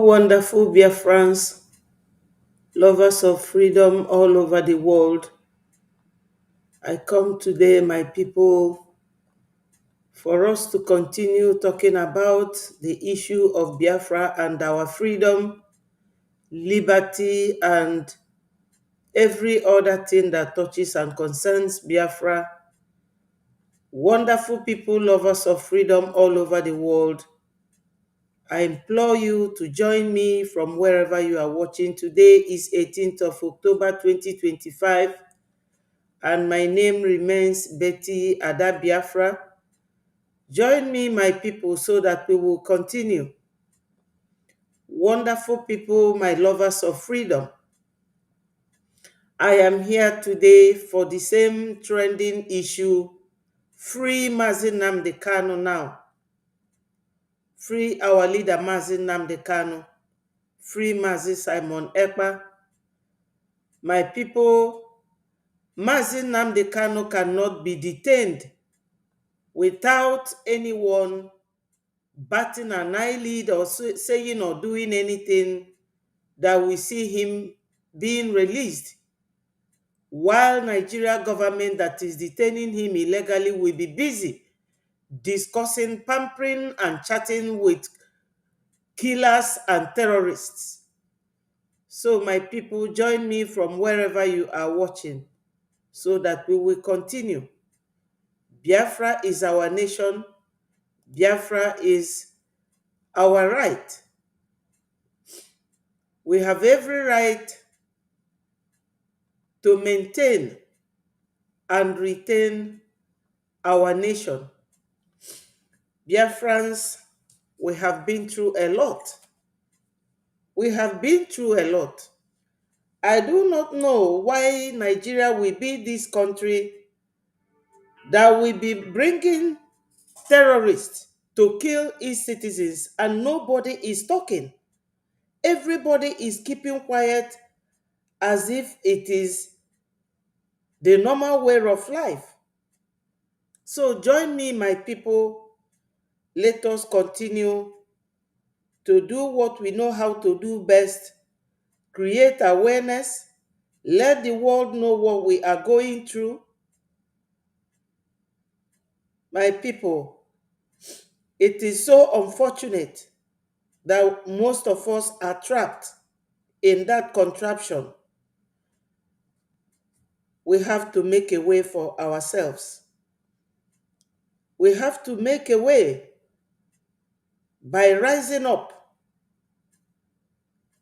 wonderful Biafrans, lovers of freedom all over the world. I come today, my people, for us to continue talking about the issue of Biafra and our freedom, liberty, and every other thing that touches and concerns Biafra. Wonderful people, lovers of freedom all over the world. I implore you to join me from wherever you are watching. Today is 18th of October 2025. And my name remains Betty Ada Biafra. Join me, my people, so that we will continue. Wonderful people, my lovers of freedom. I am here today for the same trending issue. Free Mazi Nnamdi Kanu now. Free our leader Mazi Nnamdi Kanu. Free Mazi Simon Ekpa. My people, Mazi Nnamdi Kanu cannot be detained without anyone batting an eyelid or saying or doing anything that we see him being released, while Nigeria government that is detaining him illegally will be busy discussing, pampering, and chatting with killers and terrorists. So my people, join me from wherever you are watching so that we will continue. Biafra is our nation. Biafra is our right. We have every right to maintain and retain our nation. Biafrans, we have been through a lot. We have been through a lot. I do not know why Nigeria will be this country that will be bringing terrorists to kill its citizens and nobody is talking. Everybody is keeping quiet as if it is the normal way of life. So join me, my people. Let us continue to do what we know how to do best, create awareness, let the world know what we are going through. My people, it is so unfortunate that most of us are trapped in that contraption. We have to make a way for ourselves. We have to make a way by rising up.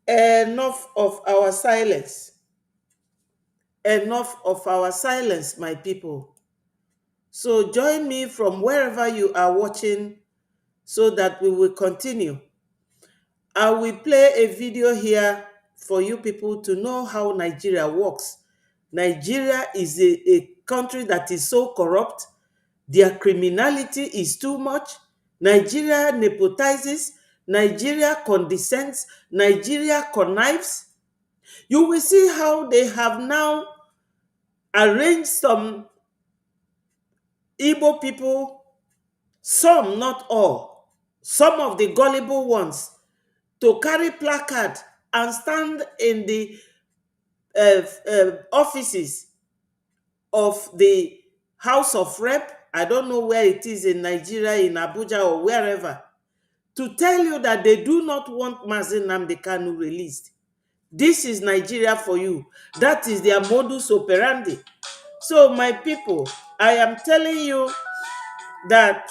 Enough of our silence. Enough of our silence, my people. So join me from wherever you are watching so that we will continue. I will play a video here for you people to know how Nigeria works. Nigeria is a country that is so corrupt. Their criminality is too much. Nigeria nepotizes. Nigeria condescends. Nigeria connives. You will see how they have now arranged some Igbo people, some, not all, some of the gullible ones, to carry placard and stand in the offices of the House of Rep. I don't know where it is in Nigeria, in Abuja or wherever, to tell you that they do not want Mazi Nnamdi Kanu released. This is Nigeria for you. That is their modus operandi. So my people, I am telling you that,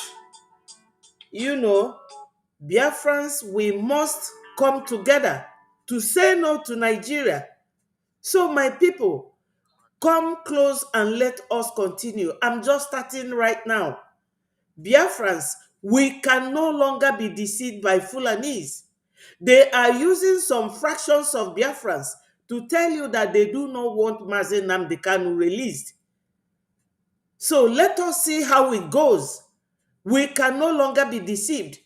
Biafrans, we must come together to say no to Nigeria. So my people, come close and let us continue. I'm just starting right now. Biafrans, we can no longer be deceived by Fulanis. They are using some fractions of Biafrans to tell you that they do not want Mazi Nnamdi Kanu released. So let us see how it goes. We can no longer be deceived.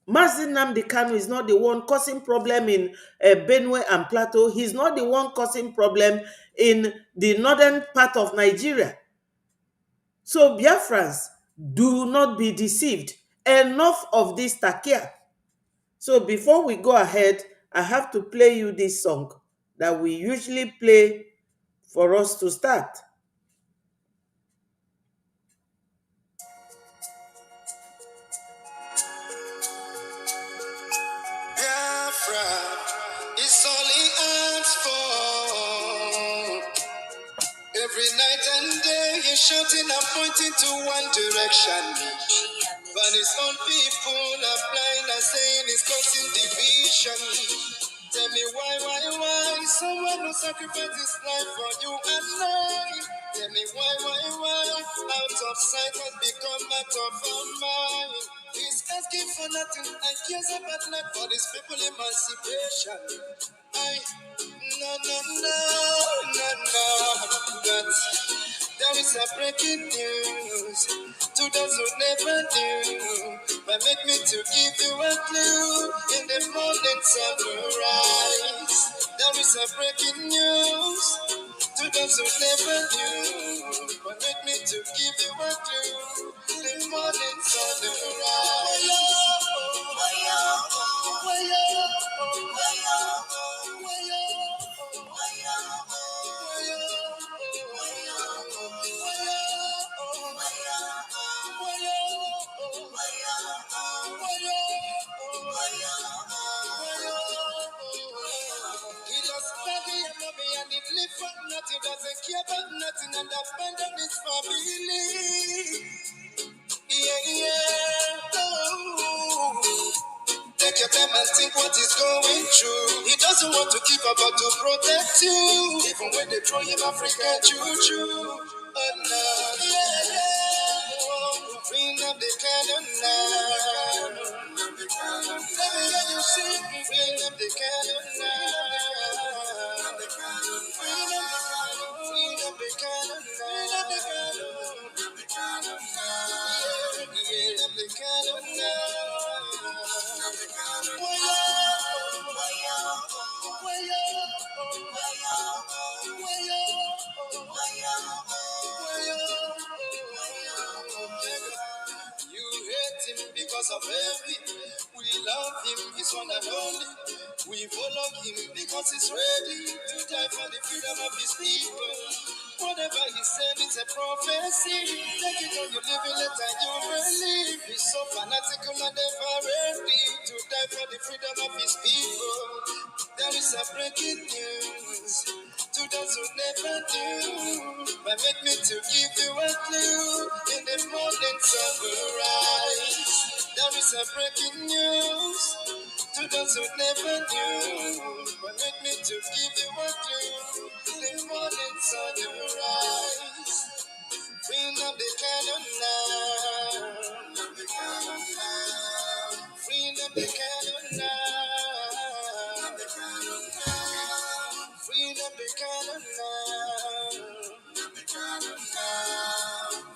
Mazi Nnamdi Kanu is not the one causing problem in Benue and Plateau. He's not the one causing problem in the northern part of Nigeria. So Biafrans, do not be deceived. Enough of this takia. So before we go ahead, I have to play you this song that we usually play for us to start. Biafra is all he asks for. Every night and day he's shouting and pointing to one direction. But his own people are blind and saying it's causing division. Tell me why? Someone who sacrificed his life for you and I. Tell me why? Out of sight has become out of our mind. He's asking for nothing and cares about not for his people emancipation. I no. There is a breaking news to those who never knew. But make me to give you a clue in the morning sunrise. There is a breaking news to those who never knew. But make me to give you a clue in the morning sunrise. He lost daddy and mommy and he live for nothing, doesn't care about nothing and abandon his family. Yeah. Oh. Take your time and think what is going through. He doesn't want to keep about to protect you. Even when they throw him African choo-choo. Oh no, yeah. Oh, bring up the cannon now. Let me hear you sing. Bring up the cannon now. Bring up the cannon now. You hate him because of envy. We love him, he's one and only. We follow him because he's ready to die for the freedom of his people. Whatever he said, it's a prophecy. Take it or you live it, let and you believe. He's so fanatical and ever ready to die for the freedom of his people. There is a breaking news to those who never knew. But make me to give you a clue in the morning sunrise. There is a breaking news to those who never knew. But make me to give you a clue in the morning sunrise. Bring up the cannon now. Bring up the cannon now. Bring up the cannon now.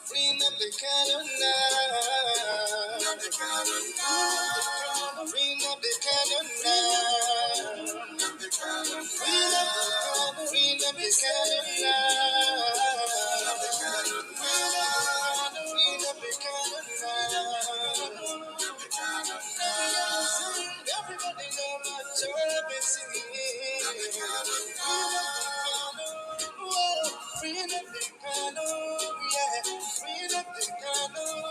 Bring up the cannon now. Bring up the cannon now. Bring up the cannon everybody know my job is singing. Free up the canoe, yeah. Free up the canoe.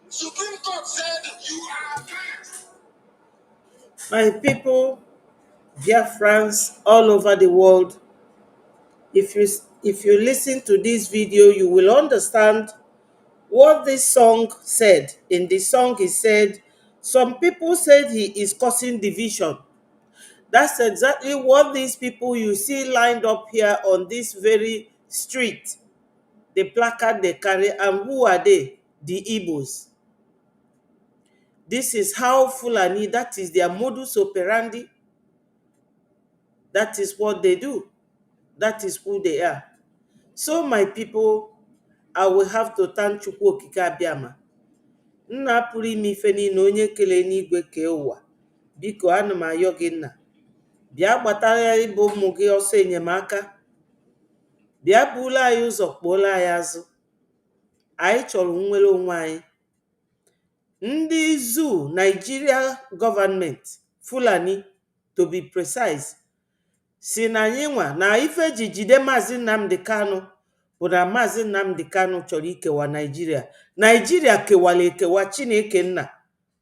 Supreme Court said you are My people, Biafrans all over the world, if you listen to this video, you will understand what this song said. In the song, it said, some people said he is causing division. That's exactly what these people you see lined up here on this very street, the placard they carry, and who are they? The Igbos. This is how Fulani, that is their modus operandi. That is what they do. That is who they are. So my people, I will have to thank Chukwu Okike Abiama. Nna pụrụ ime ife niile, onye kele n'igwe kee ụwa. Biko ana m ayọ gị nna. Bịa gbatara ịbụ ụmụ gị ọsọ enyemaka. bịa bula anyị ụzọ kpuola anyị azụ. Anyị chọrọ nnwere onwe anyị. Ndị zoo Nigeria government Fulani to be precise si na anyị nwa na ife ji jide Maazị Nnamdi Kanu bụ na Maazị Nnamdi Kanu chọrọ ikewa Nigeria. Nigeria kewala ekewa, Chineke nna,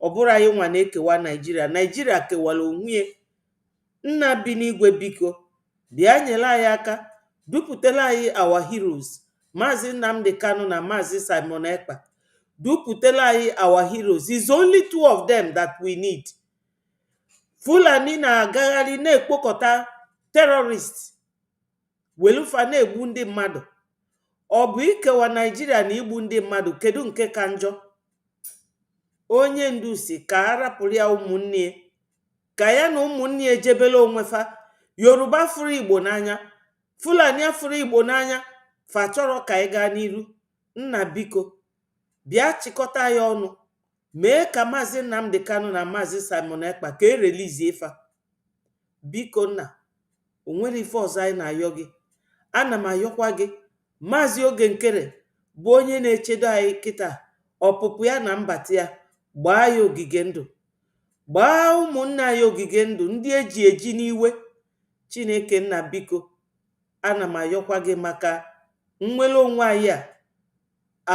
ọ bụrụ anyị nwa na-ekewa Nigeria. Nigeria kewala onwe. Nna bi n'igwe, biko bịa nyere anyị aka, dupụtala anyị our heroes Maazị Nnamdi Kanu na Maazị Simon Ekpa. Dupụtala anyị our heroes. It's only two of them that we need. Fulani na-agagharị na-ekpokọta terrorists, welufa na-egbu ndị mmadụ. Ọ bụ ikewa Nigeria na igbu ndị mmadụ? Kedu nke ka njọ? Onye ndu si ka arapụrụ ya ụmụnne, ka ya na ụmụnne ejebela onwefa. Yoruba fụrụ Igbo n'anya, Fulani afụrụ Igbo n'anya, fa chọrọ ka anyị gaa n'iru. Nna biko bịa chịkọta ya ọnụ, mee ka Maazị Nnamdi Kanu na Maazị Simon Ekpa ka erelizie fa. Biko nna, o nwere ife ọzọ anyị na-ayọ gị. Ana m ayọkwa gị Maazị Oge Nkere bụ onye na-echedo anyị kịta, ọpụpụ ya na mbata ya, gbaa ya ogige ndụ, gbaa ụmụnne anyị ogige ndụ, ndị eji eji n'iwe. Chineke nna biko, ana m ayọkwa gị maka nnwere onwe anyị a,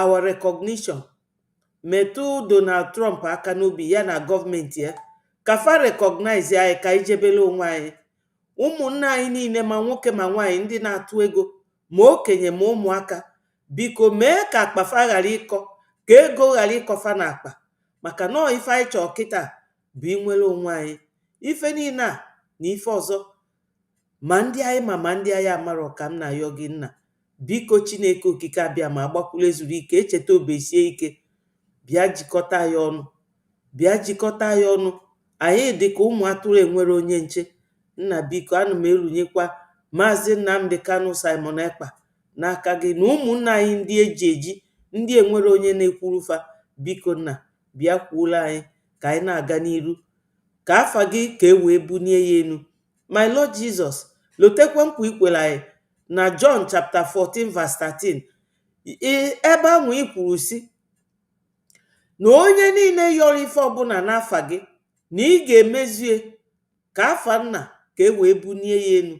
our recognition. Metụ Donald Trump aka n'obi ya na gọọmenti ya, ka fa recognize anyị, ka ijebele onwe anyị. Ụmụnne anyị niile, ma nwoke ma nwaanyị, ndị na-atụ ego, ma okenye ma ụmụaka, biko mee ka akpafa ghara ịkọ, ka ego ghara ịkọfa na akpa, maka nọọ ife anyị chọọ kịta bụ inwere onwe anyị. Ife niile a na ife ọzọ, ma ndị anyị ma ndị anyị amarọ, ka m na-ayọ gị nna biko, Chineke okike abịa ma agbakwula ezuru ike, echeta obesie ike, bịa jikọta ya ọnụ, bịa jikọta ya ọnụ. Anyị dị ka ụmụ atụrụ enwere onye nche. Nna biko, ana m erunyekwa Maazị Nnamdi Kanu, Simon Ekpa n'aka gị, na ụmụnna anyị ndị eji eji, ndị enwere onye na-ekwurufa. Biko nna, bịa kwuola anyị ka anyị na-aga n'iru, ka afa gị ka e wee bunie ya enu. My Lord Jesus, lotekwa nkwa ikwere anyị na John chapter 14 verse 13, ebe ahụ i kwuru si na onye niile yọrọ ife ọbụla n'afa gị, na ị ga-emezue ka afa nna ka e wee bunie ya enu.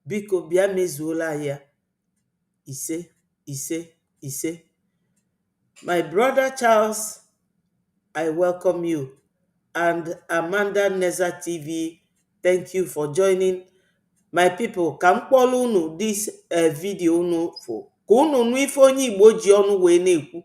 Biko bịa mezuola anyị ya. Ise ise ise. My brother Charles, I welcome you, and Amanda Neza TV, thank you for joining. My people, ka m kpọrọ unu this video unu fo, ka unu nụ ife onye Igbo ji ọnụ wee na-ekwu.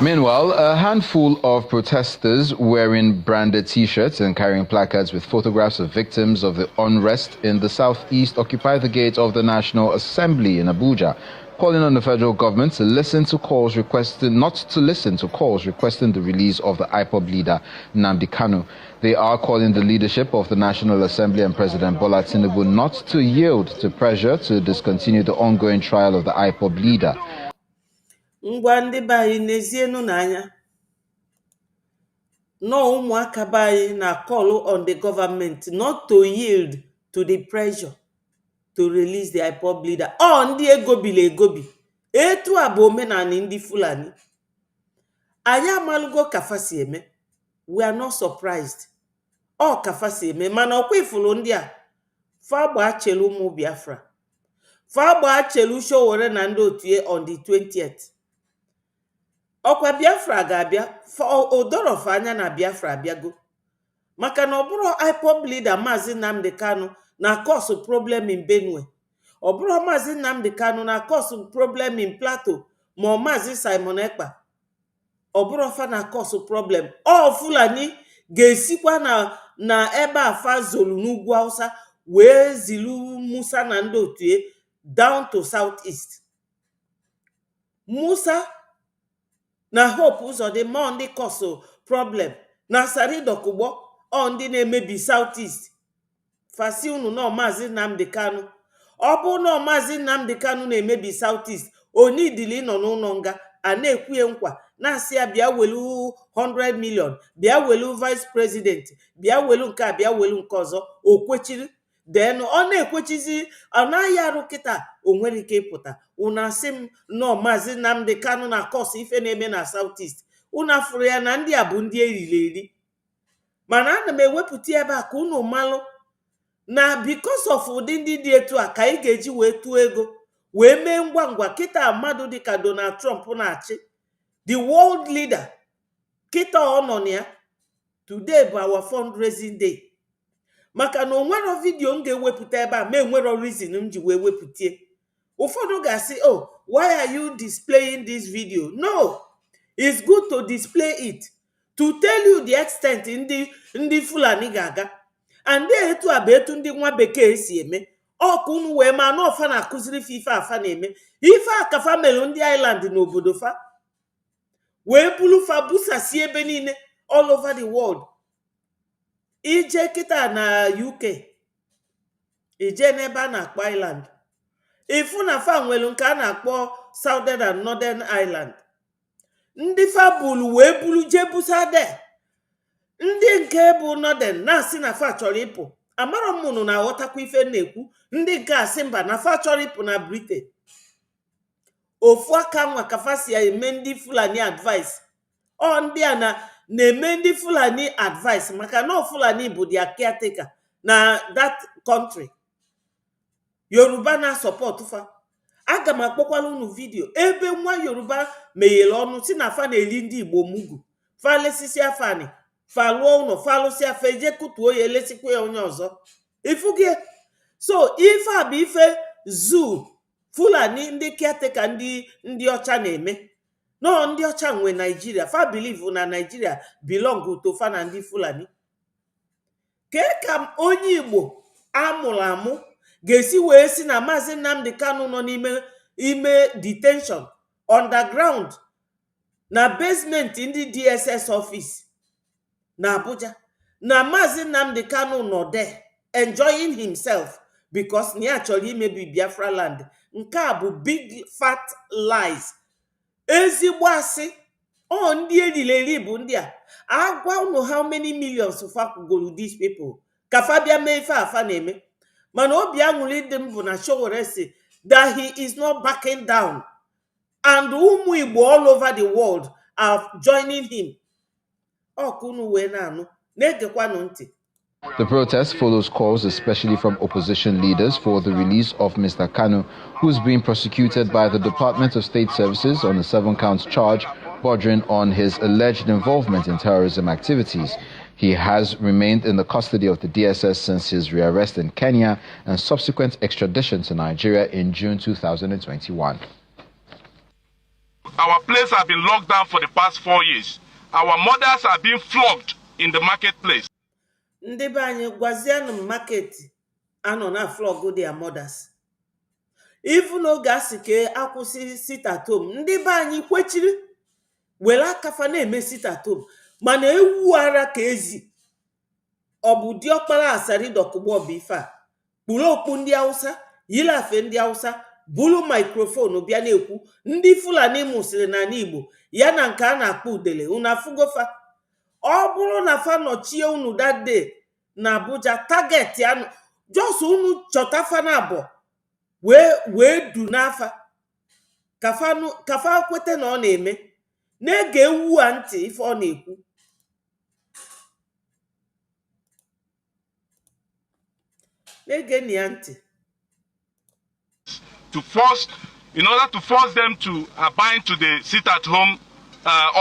Meanwhile, a handful of protesters wearing branded T-shirts and carrying placards with photographs of victims of the unrest in the southeast occupied the gate of the National Assembly in Abuja, calling on the federal government to listen to calls requesting the release of the IPOB leader Nnamdi Kanu. They are calling the leadership of the National Assembly and President Bola Tinubu not to yield to pressure to discontinue the ongoing trial of the IPOB leader. Ngwa ndị be anyị n'ezienụ n'anya, no ụmụaka be anyị na call on the government not to yield to the pressure to release the IPOB leader. Ndị egobili egobi, etu a bụ omenani ndị Fulani. Anyị amalụgo kafa si eme, we are not surprised. Kafa si eme, mana ọkwa ifulu ndị a fa gba chelu ụmụ Biafra, fa gba chelu Sowore na ndị otu ya on the 20th. Ọkwa Biafra ga-abịa, odorofa anya na Biafra abịago, maka na ọ bụrụ IPOB leader Maazị Nnamdi Kanu na cause problem in Benue, ọ bụrụ Maazị Nnamdi Kanu na cause problem in Plateau, ma Maazị Simon Ekpa, ọ bụrụ fa na cause problem. Fulani ga-esikwa na ebe afa zolu n'ugwu Hausa wee zilu Musa na ndị otu ya down to southeast. Musa na Hope Uzodimma ndị cause problem, na Saridokugbo ndị na-emebi southeast. Fasi unu na Maazị Nnamdi Kanu, ọ bụ na Maazị Nnamdi Kanu na-emebi southeast, onidili nọ n'ụlọ nga a na-ekwuye nkwa na-asị ya bịa welu 100 million, bịa welu vice president, bịa welu nke a, bịa welu nke ọzọ, o kwechiri. Then ọ na-ekwechizi, ọ naghị arụ kịta, o nwere ike ịpụta unu asị m nọ Maazị Nnamdi Kanu na kọs ife na-eme na South East, unu afụrụ ya na ndị a bụ ndị eriri eri. Mana ana m ewepụta ebe a ka unu malụ na because of ụdị ndị dị etu a ka anyị ga-eji wee tụọ ego wee mee ngwa ngwa. Kịta mmadụ dịka Donald Trump na-achị, the world leader, kịta ọ nọ na ya. Today bụ our fundraising day. Maka na onwero vidio m ga-ewepụta ebe a ma enwero reason m ji wee wepụtie. Ụfọdụ ga-asị, oh, why are you displaying this video? No, it's good to display it to tell you the extent ndị Fulani ga-aga. And etu a bụ etu ndị nwa bekee si eme. Ọkụ unu wee ma na ọfa na-akụziri ife afa na-eme. Ife a ka fa melụ ndị island n'obodo fa, wee bulu fa busasi ebe niile all over the world. Ije kịta na UK, ije n'ebe a na-akpọ Island, ifu na fa nwelu nke a na-akpọ Southern and Northern Island. Ndị fa bulu wee bulu je busa de. Ndị nke bụ Northern na-asị na fa chọrọ ịpụ. Amara m unu na-aghọtakwa ife na-ekwu. Ndị nke asị mba na fa chọrọ ịpụ na Britain. Ofu aka nwa ka fa si eme ndị Fulani advice. Ọ ndị a na-eme ndị Fulani advice maka na Fulani bụ their caretaker na that country. Yoruba na support fa. Aga m akpọkwala unu vidio ebe nwa Yoruba meghele ọnụ si na fa na-eli ndị Igbo mugu. Fa lesisi afani, fa lụọ ụlọ, fa lụsi afa, eje kutuo ya, elesikwa ya onye ọzọ. Ifugie. So ife a bụ ife zoo Fulani ndị caretaker ndị ọcha na-eme. No, ndị ọcha nwe Nigeria. Fa believe na Nigeria belong to fa na ndị Fulani. Ke ka onye Igbo amụrụ amụ ga-esi wee si na Maazị Nnamdi Kanu nọ ime detention underground na basement ndị DSS office na Abuja, na Maazị Nnamdi Kanu nọ there enjoying himself because na ya chọrọ imebi Biafra land. Nke a bụ big fat lies. Ezigbo asị. Ọ ndị eriri bụ ndị a. Agwa unu how many millions fa kwugoro these people ka fa bịa mee ife afa na-eme. Mana obi aṅụrị dị m bụ na Sowore si that he is not backing down, and ụmụ Igbo all over the world are joining him. Ọ ka unu wee na-anụ na-egekwanụ ntị. The protest follows calls, especially from opposition leaders, for the release of Mr. Kanu, who is being prosecuted by the Department of State Services on a 7-count charge bordering on his alleged involvement in terrorism activities. He has remained in the custody of the DSS since his rearrest in Kenya and subsequent extradition to Nigeria in June 2021. Our place has been locked down for the past 4 years. Our mothers are being flogged in the marketplace. Ndị be anyị gwazienụ market anọ na flog their mothers. Even oge asị ka akwụsị sit at home, ndị be anyị kwechiri were akafa na-eme sit at home. Mana ewu ara ka ezi. Ọ bụ diọkpara asari dokugbo bụ ife a. Kpuru okpu ndị Hausa, yiri afe ndị Hausa, bulu microphone bịa na-ekwu. Ndị Fulani mụsịrị na Igbo ya na nke a na-akpọ udele. Unu afụgofa. Ọ bụrụ na fa nọchie unu that day na Abuja, target ya just unu chọta fa na abụọ wee du n'afa kafa kwete na ọ na-eme. Na-ege ewu a ntị ife ọ na-ekwu. Na-ege ya ntị. In order to force them to abide to the sit-at-home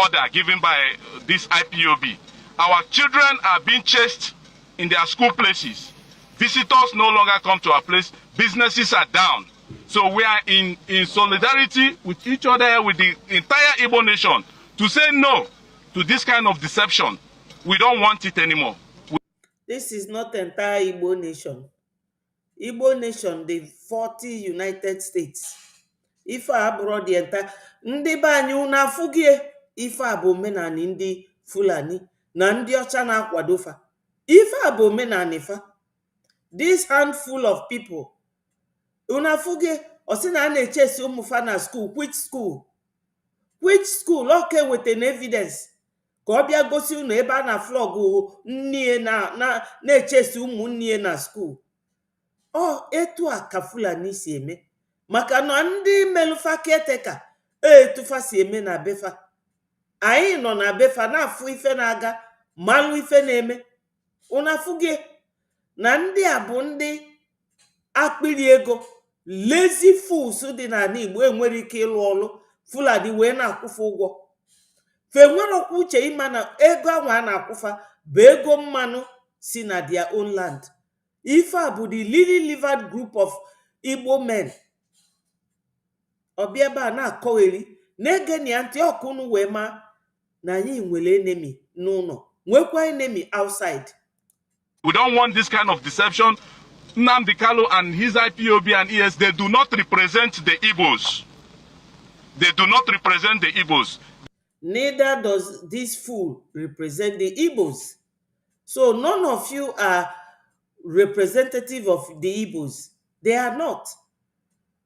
order given by this IPOB. Our children are being chased in their school places. Visitors no longer come to our place. Businesses are down. So we are in solidarity with each other, with the entire Igbo nation, to say no to this kind of deception. We don't want it anymore. This is not entire Igbo nation. Igbo nation, the 40 United States. Ife abụrụ the entire. Ndị be anyị unu afụgie ife a bụ omenani ndị Fulani na ndị ọcha na-akwado fa. Ife a bụ omenani fa. This handful of people. Unu afụgie osi na a na-echesi ụmụ fa na school. Which school? which school? Okay, with an evidence ka ọ bịa gosi unu ebe a na flog nne na-echesi ụmụnne na school. Etu a ka Fulani si eme maka na ndị melufa keteka etufa si eme na befa. Anyị nọ na befa na-afụ ife na-aga malụ ife na-eme. Unu afụghị na ndị a bụ ndị akpịrị ego, lazy fools dị n'ala Igbo enwere ike ịlụ ọlụ Fulani wee na-akwụfa ụgwọ. Fe nwerokwa uche ịma na ego ahụ a na-akwụfa bụ ego mmanụ si na their own land. Ife a bụ the lily livered group of Igbo men. Ọbịa ebe a na-akọgheri na-ege na ya ntị ọkụ unu wee ma na anyị nwere enemy n'ụlọ, nwekwa enemy outside. We don't want this kind of deception. Nnamdi Kanu and his IPOB and ES, they do not represent the Igbos. They do not represent the Igbos. Neither does this fool represent the Igbos. So none of you are representative of the Igbos. They are not.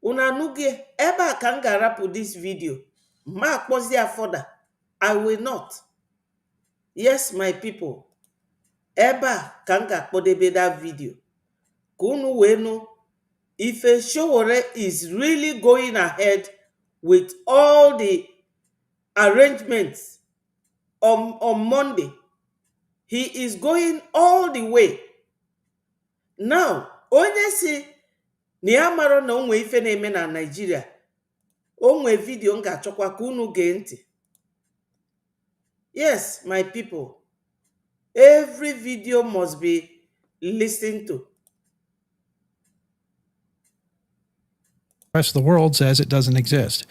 Unanuge eba kanga rapu this video. Ma kpozi afoda. I will not. Yes, my people. Eba kanga podebe that video. Kunu wenu. If a Showore is really going ahead with all the arrangements on Monday, he is going all the way. Now, onye si na ya maro na onwe ife na-eme na Nigeria, onwe video nga achọkwa ka unu gee ntị. Yes, my people, every video must be listened to. The rest of the world says it doesn't exist.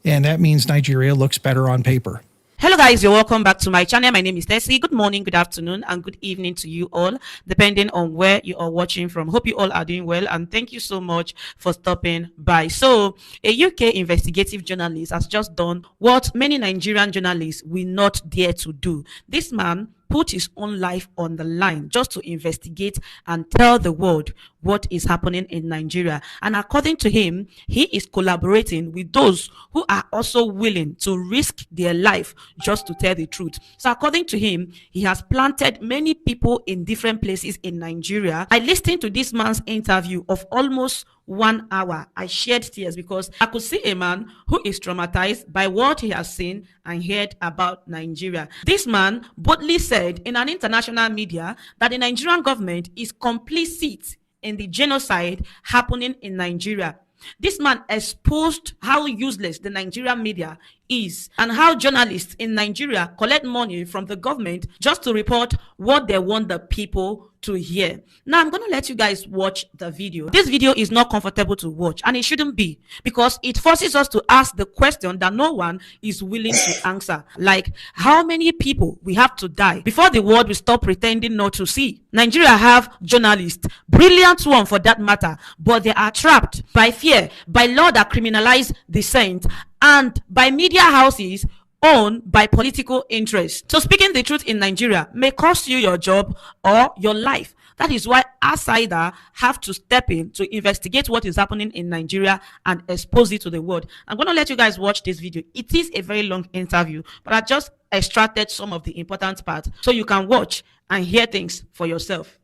And that means Nigeria looks better on paper. Hello guys, you're welcome back to my channel. My name is Tessie. Good morning, good afternoon, and good evening to you all, depending on where you are watching from. Hope you all are doing well, and thank you so much for stopping by. So, a UK investigative journalist has just done what many Nigerian journalists will not dare to do. This man put his own life on the line just to investigate and tell the world what is happening in Nigeria. And according to him, he is collaborating with those who are also willing to risk their life just to tell the truth. So according to him, he has planted many people in different places in Nigeria. I listened to this man's interview of almost 1 hour. I shed tears because I could see a man who is traumatized by what he has seen and heard about Nigeria. This man boldly said in an international media that the Nigerian government is complicit in the genocide happening in Nigeria. This man exposed how useless the Nigerian media is and how journalists in Nigeria collect money from the government just to report what they want the people to hear. Now, I'm going to let you guys watch the video. This video is not comfortable to watch, and it shouldn't be, because it forces us to ask the question that no one is willing to answer. Like, how many people we have to die before the world will stop pretending not to see? Nigeria have journalists, brilliant one for that matter, but they are trapped by fear, by law that criminalize dissent, and by media houses owned by political interests. So speaking the truth in Nigeria may cost you your job or your life. That is why outsiders have to step in to investigate what is happening in Nigeria and expose it to the world. I'm going to let you guys watch this video. It is a very long interview, but I just extracted some of the important parts so you can watch and hear things for yourself.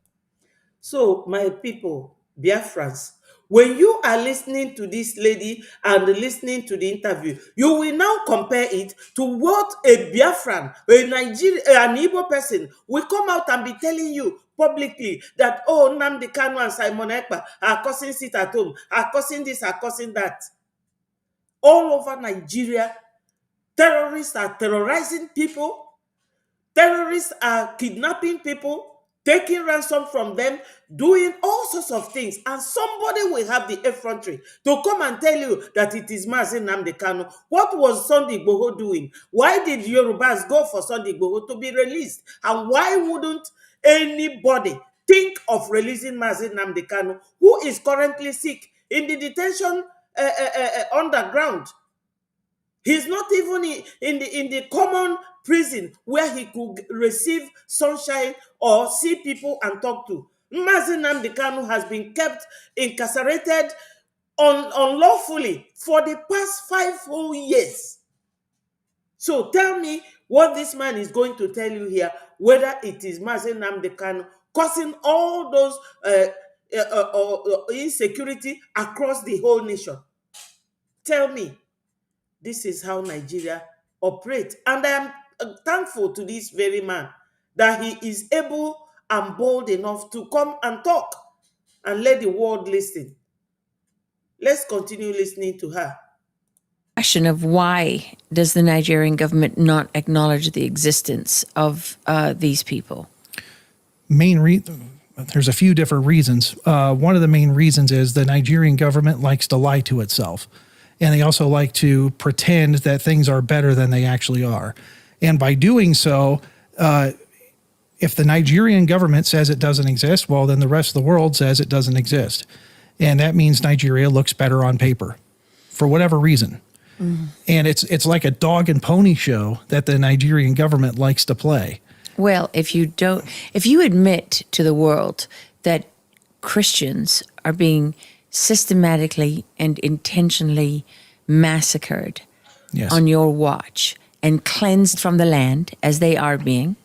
So, my people, Biafrans, when you are listening to this lady and listening to the interview, you will now compare it to what a Biafran, a Nigerian, an Igbo person will come out and be telling you publicly that, oh, Nnamdi Kanu and Simon Ekpa are causing sit at home, are causing this, are causing that. All over Nigeria, terrorists are terrorizing people. Terrorists are kidnapping people, taking ransom from them, doing all sorts of things. And somebody will have the effrontery to come and tell you that it is Msen Nnamdi Kanu. What was Sunday Igboho doing? Why did Yorubas go for Sunday Igboho to be released? And why wouldn't anybody think of releasing Msen Nnamdi Kanu, who is currently sick in the underground? He's not even in the common prison where he could receive sunshine or see people and talk to. Msen Nnamdi Kanu has been kept incarcerated unlawfully for the past 5 whole years. So tell me what this man is going to tell you here, whether it is Msen Nnamdi Kanu causing all those insecurity across the whole nation. Tell me. This is how Nigeria operates. And I am thankful to this very man that he is able and bold enough to come and talk and let the world listen. Let's continue listening to her. Question of why does the Nigerian government not acknowledge the existence of these people? There's a few different reasons. One of the main reasons is the Nigerian government likes to lie to itself. And they also like to pretend that things are better than they actually are. And by doing so, if the Nigerian government says it doesn't exist, well, then the rest of the world says it doesn't exist. And that means Nigeria looks better on paper for whatever reason. And it's like a dog and pony show that the Nigerian government likes to play. Well, if you admit to the world that Christians are being systematically and intentionally massacred on your watch and cleansed from the land as they are being,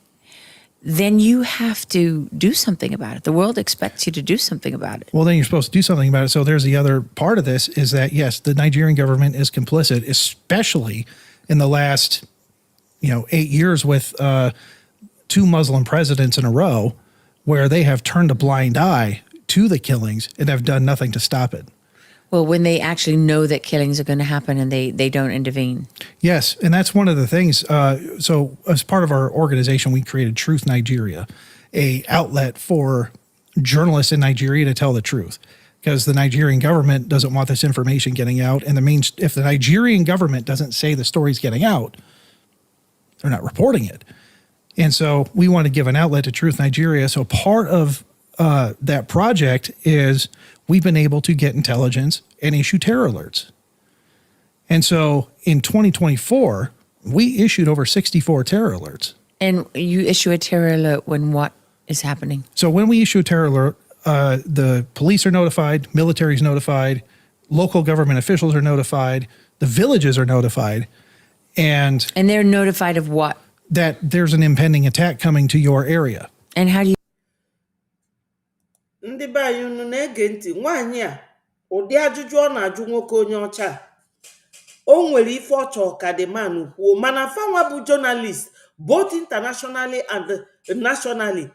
then you have to do something about it. The world expects you to do something about it. Well, then you're supposed to do something about it. So there's the other part of this is that, yes, the Nigerian government is complicit, especially in the last, 8 years with 2 Muslim presidents in a row where they have turned a blind eye to the killings and have done nothing to stop it. Well, when they actually know that killings are going to happen and they don't intervene. Yes, and that's one of the things. So as part of our organization, we created Truth Nigeria, a outlet for journalists in Nigeria to tell the truth, because the Nigerian government doesn't want this information getting out. And if the Nigerian government doesn't say the story's getting out, they're not reporting it. And so we want to give an outlet to Truth Nigeria. So part of that project is we've been able to get intelligence and issue terror alerts. And so in 2024, we issued over 64 terror alerts. And you issue a terror alert when what is happening? So when we issue a terror alert, the police are notified, military is notified, local government officials are notified, the villages are notified. And they're notified of what? That there's an impending attack coming to your area. And how do you? Ndị be anyị unu na-ege ntị, nwaanyị a ụdị ajụjụ ọ na-ajụ nwoke onye ọcha o nwere ife ọ chọọ ka the man kwuo, mana fanwa bụ journalist both internationally and nationally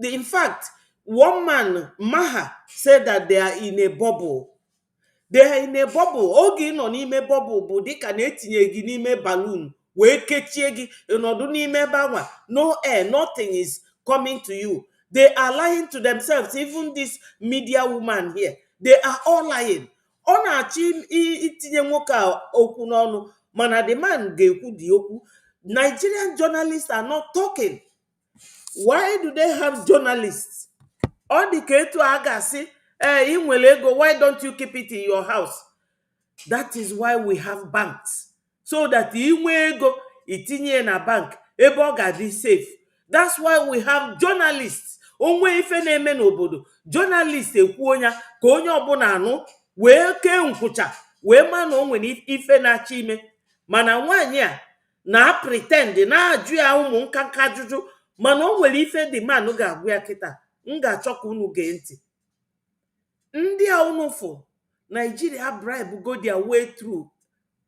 in fact, one man, Maha, said that they are in a bubble. They are in a bubble. Oge nọ n'ime bubble bụ dịka na-etinye gị n'ime balloon wee kechie gị ịnọdụ n'ime ebe anwa, no air, nothing is coming to you. They are lying to themselves. Even this media woman here, they are all lying. Ọ na-achọ itinye nwoke a okwu n'ọnụ, mana the man ga-ekwu dị okwu. Nigerian journalists are not talking. Why do they have journalists? Ọ dị ka etu a ga-asị, ị nwere ego, why don't you keep it in your house? That is why we have banks. So that ị nwee ego, itinye na bank, ebe ọ ga-adị safe. That's why we have journalists. Onwe ife na-eme n'obodo, journalists ekwu onya ka onye ọbụla anụ wee kee nkwụcha wee ma na o nwere ife na-achọ ime. Mana nwaanyị a na-pretend na-ajụ ya ụmụ nkanka ajụjụ, mana o nwere ife dị man ga-agwụ ya kịta. M ga-achọ ka unu gee ntị. Ndị a unu fụ Nigeria bribe go their way through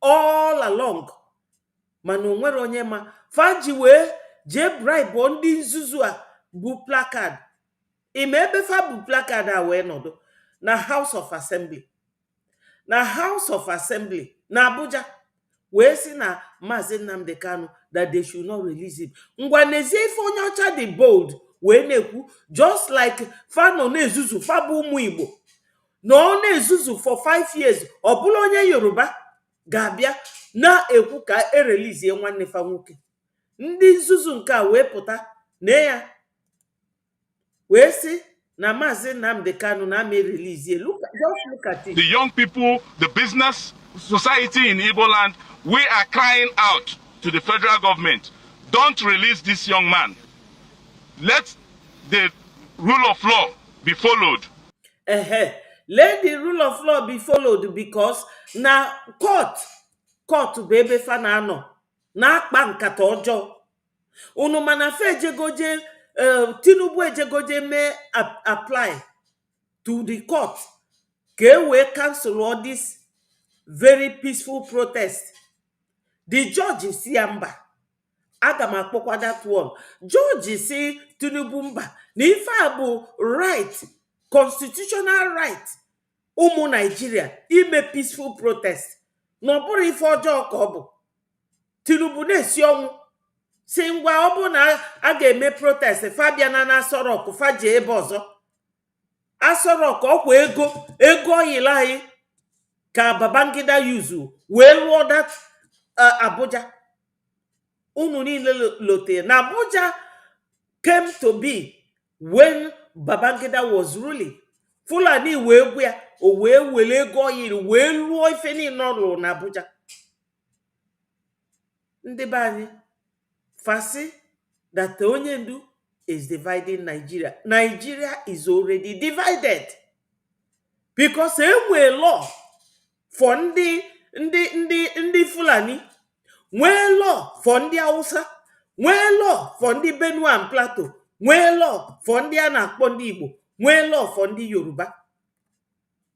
all along, mana onwere onye ma faji wee jee bribe ndị nzuzu a bụ placard. Ime ebe fa bụ placard a wee nọdụ na House of Assembly. Na House of Assembly na Abuja wee si na Msen Nnamdi Kanu that they should not release him. Ngwa nezie ife onye ọcha dị bold wee na-ekwu, just like fa nọ na-ezuzu, fa bụ ụmụ Igbo nọ na-ezuzu for 5 years. Ọ bụla onye Yoruba ga-abịa na-ekwu ka erelizie nwanne fa nwoke. Ndị nzuzu nke a wee pụta na ya wee si na Msen Nnamdi Kanu na ama erelizie. Just look at it. The young people, the business society in Igbo land, we are crying out to the federal government. Don't release this young man. Let the rule of law be followed. Let the rule of law be followed, because na court bụ ebe fa na-anọ na-akpa nkata ọjọọ. Unu mana fe ejegoje Tinubu ejegoje mee apply to the court ka e wee cancel all this very peaceful protest. The judge si ya mba, aga m akpọkwa that one. Judge si Tinubu mba na ife a bụ right, constitutional right ụmụ Nigeria ime peaceful protest, na ọ bụrụ ife ọjọọ ka ọ bụ. Tinubu na-esi ọnwụ si ngwa ọ bụ na a ga-eme protest fabiana na Aso Rock faje ebe ọzọ. Aso Rock ọkwa ego oyila anyị ka Babangida yuzu wee lụọ that Abuja. Unu niile lote na Abuja came to be when Babangida was ruling. Fulani wee gwu ya, o wee wele ego oyiri wee lụọ ife niile ọ lụrụ na Abuja. Ndị be anyị Fasi that Onyendu is dividing Nigeria. Nigeria is already divided because a law for ndị Fulani, nwee law for ndị Hausa, nwee law for ndị Benue and Plateau, nwee law for ndị a na-akpọ ndị Igbo, nwee law for ndị Yoruba.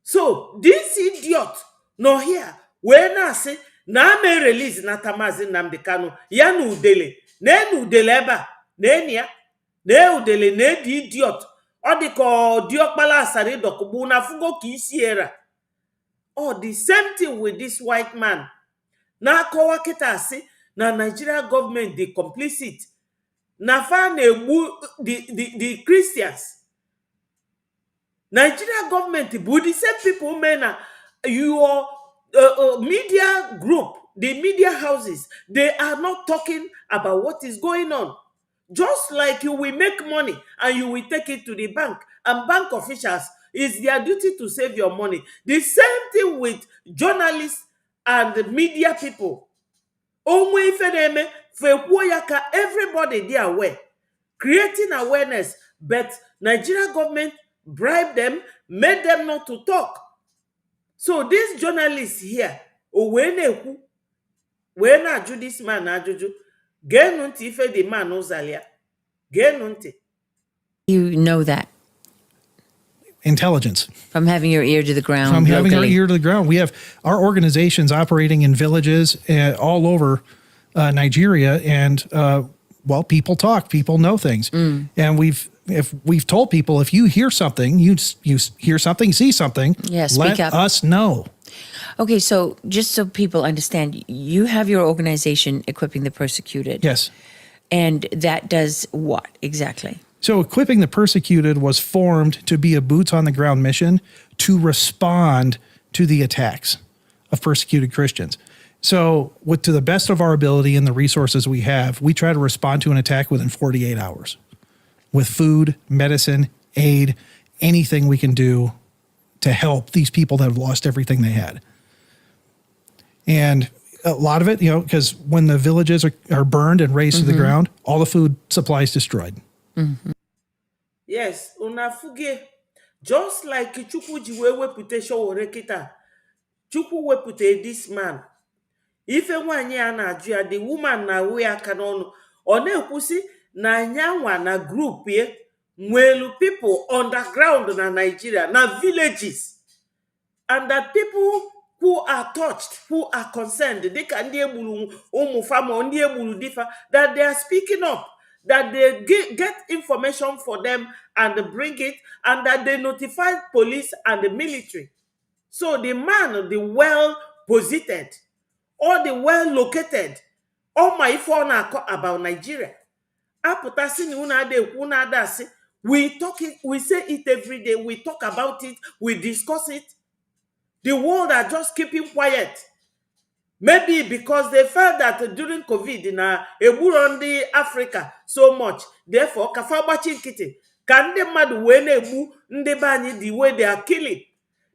So this idiot no here wee na-asị na ame release na Mazi Nnamdi Kanu ya na udele na udele ebe a na ya na udele na di idiot ọ dị ka diokpala asari dokugbu na fugo ka isi era. Oh, the same thing with this white man. Na akọwa kịta asị na Nigeria government dey complicit na fa na-egbu the Christians. Nigeria government bụ the same people men na your media group, the media houses, they are not talking about what is going on. Just like you will make money and you will take it to the bank, and bank officials, it's their duty to save your money. The same thing with journalists and the media people. Onwe ife na-eme fekwuo ya ka everybody dey aware, creating awareness, but Nigeria government bribed them, made them not to talk. So these journalists here, wee na-ajụ this man ajụjụ, geenụ ntị ife the man ụzalia, geenụ ntị. You know that Intelligence. from having your ear to the ground. From having our locally. ear to the ground. We have our organizations operating in villages all over Nigeria, and well, people talk, people know things, and we've told people, if you hear something, you hear something, see something, Yeah, speak let up. us know. Okay, so just so people understand, you have your organization Equipping the Persecuted. Yes. And that does what exactly? So Equipping the Persecuted was formed to be a boots on the ground mission to respond to the attacks of persecuted Christians. So to the best of our ability and the resources we have, we try to respond to an attack within 48 hours with food, medicine, aid, anything we can do to help these people that have lost everything they had. And a lot of it, because when the villages are burned and razed to the ground, all the food supply is destroyed. Yes, unafuge. Just like Chukwu ji wee wepụta Showore kita, Chukwu wepụta this man. Ife nwaanyị a na-ajụ ya, the woman na-awụ ya aka n'ọnụ. Ọ na-ekwusi na nyanwa na group ye nwelu people underground na Nigeria, na villages. And that people who are touched, who are concerned, they can that they are speaking up, that they get information for them and bring it, and that they notify police and the military. So the man, the well-positioned, or the well-located, all my phone about Nigeria. We talk it, we say it every day, we talk about it, we discuss it. The world are just keeping quiet. Maybe because they felt that during COVID in Burundi, Africa, so much. Therefore, kafabachi nkiti. Kande madu wene ebu ndebani the way they are killing.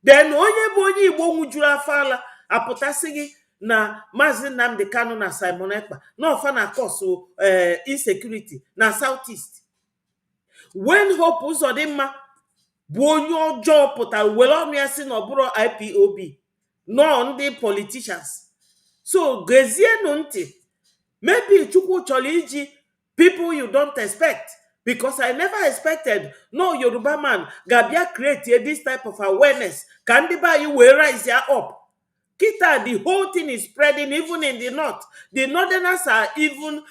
Then onye Igbo nwujuru afala apotasigi na Mazi Nnamdi Kanu na Simon Ekpa. No fana cause insecurity na Southeast. When Hope Uzodimma bụ onye ọjọọ pụtara were ọnụ ya si na ọ bụrụ IPOB nọ ndị politicians. So gezienụ ntị Maybe Chukwu Choliji, people you don't expect. Because I never expected, no Yoruba man, Gabia create this type of awareness. Kandiba you will rise here up. Kita, the whole thing is spreading even in the north. The northerners are even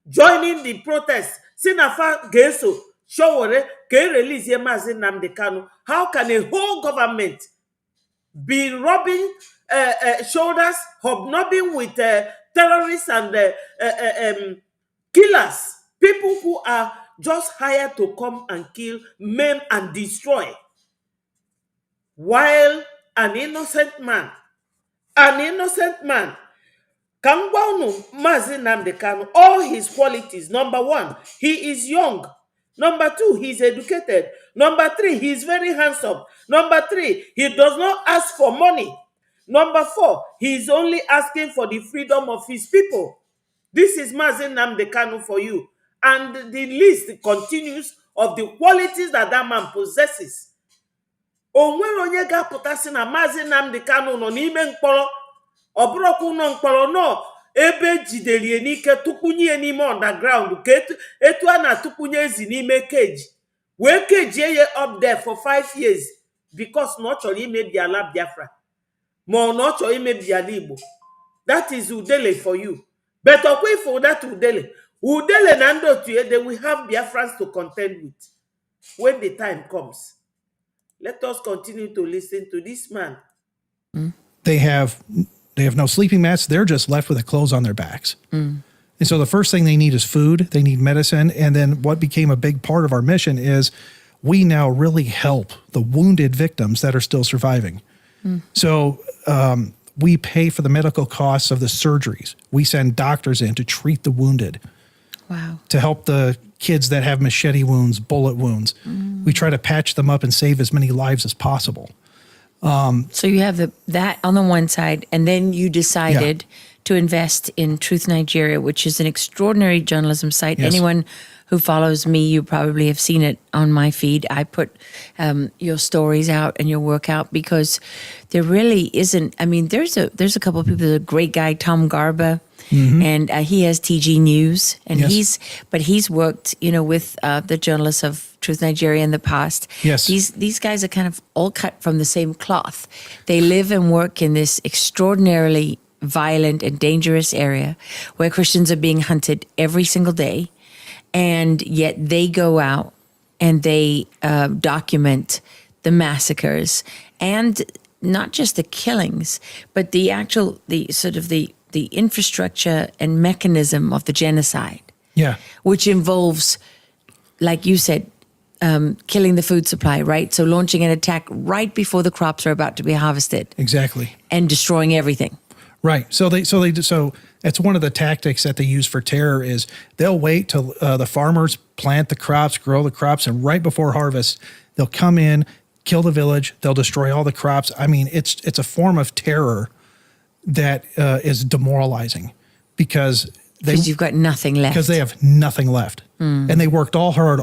joining the protest. Sinafa Geso, Showore, can release Yemazin Namdekano. How can a whole government be rubbing shoulders, hobnobbing with terrorists and killers, people who are just hired to come and kill, maim, and destroy, while an innocent man, Kangwanu Mazi Nnamdi Kanu, all his qualities. Number one, he is young. Number two, he's educated. Number three, he's very handsome. Number three, he does not ask for money. Number four, he's only asking for the freedom of his people. This is Mazi Nnamdi Kanu for you. And the list continues of the qualities that that man possesses. O nwere onye ga-apụta sị na Mazi Nnamdi Kanu nọ n'ime mkpọrọ, ọ bụrụkwa ụlọ mkpọrọ nọ ebe jiderie n'ike tụkpunye n'ime underground ka etu a na-atụkpunye ezi n'ime keji wee kejie ya up there for 5 years because na ọ chọrọ imebi ala Biafra ma ọ na ọ chọrọ imebi ala Igbo. That is Udele for you. But ọkwa ife that Udele na ndị otu ya, they will have Biafrans to contend with when the time comes. Let us continue to listen to this man. They have no sleeping mats. They're just left with the clothes on their backs. And so the first thing they need is food. They need medicine. And then what became a big part of our mission is we now really help the wounded victims that are still surviving. So we pay for the medical costs of the surgeries. We send doctors in to treat the wounded. Wow. To help the kids that have machete wounds, bullet wounds. We try to patch them up and save as many lives as possible. So you have that on the one side, and then you decided to invest in Truth Nigeria, which is an extraordinary journalism site. Yes. Anyone who follows me, you probably have seen it on my feed. I put your stories out and your work out because there really isn't. I mean, there's a couple of people. There's a great guy, Tom Garba, and he has TG News, and Yes. he's worked, with the journalists of Truth Nigeria in the past. Yes. These guys are kind of all cut from the same cloth. They live and work in this extraordinarily violent and dangerous area where Christians are being hunted every single day. And yet they go out and they document the massacres and not just the killings, but the infrastructure and mechanism of the genocide. Yeah. Which involves, like you said, killing the food supply, right? So launching an attack right before the crops are about to be harvested. Exactly. And destroying everything. Right. So that's one of the tactics that they use for terror is they'll wait till the farmers plant the crops, grow the crops, and right before harvest, they'll come in, kill the village, they'll destroy all the crops. I mean, it's a form of terror that is demoralizing because you've got nothing left. Because they have nothing left. And they worked hard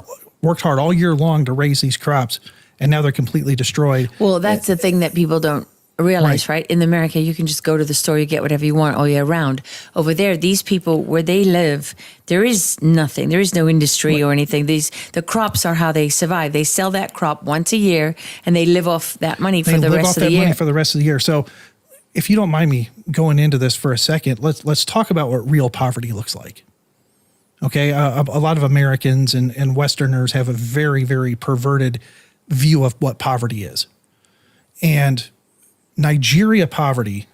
all year long to raise these crops, and now they're completely destroyed. Well, that's the thing that people don't realize, right? In America, you can just go to the store, you get whatever you want all year round. Over there, these people, where they live, there is nothing. There is no industry or anything. The crops are how they survive. They sell that crop once a year, and they live off that money for the rest of the year. Money for the rest of the year. So if you don't mind me going into this for a second, let's talk about what real poverty looks like. Okay, a lot of Americans and Westerners have a very, very perverted view of what poverty is. And Nigeria poverty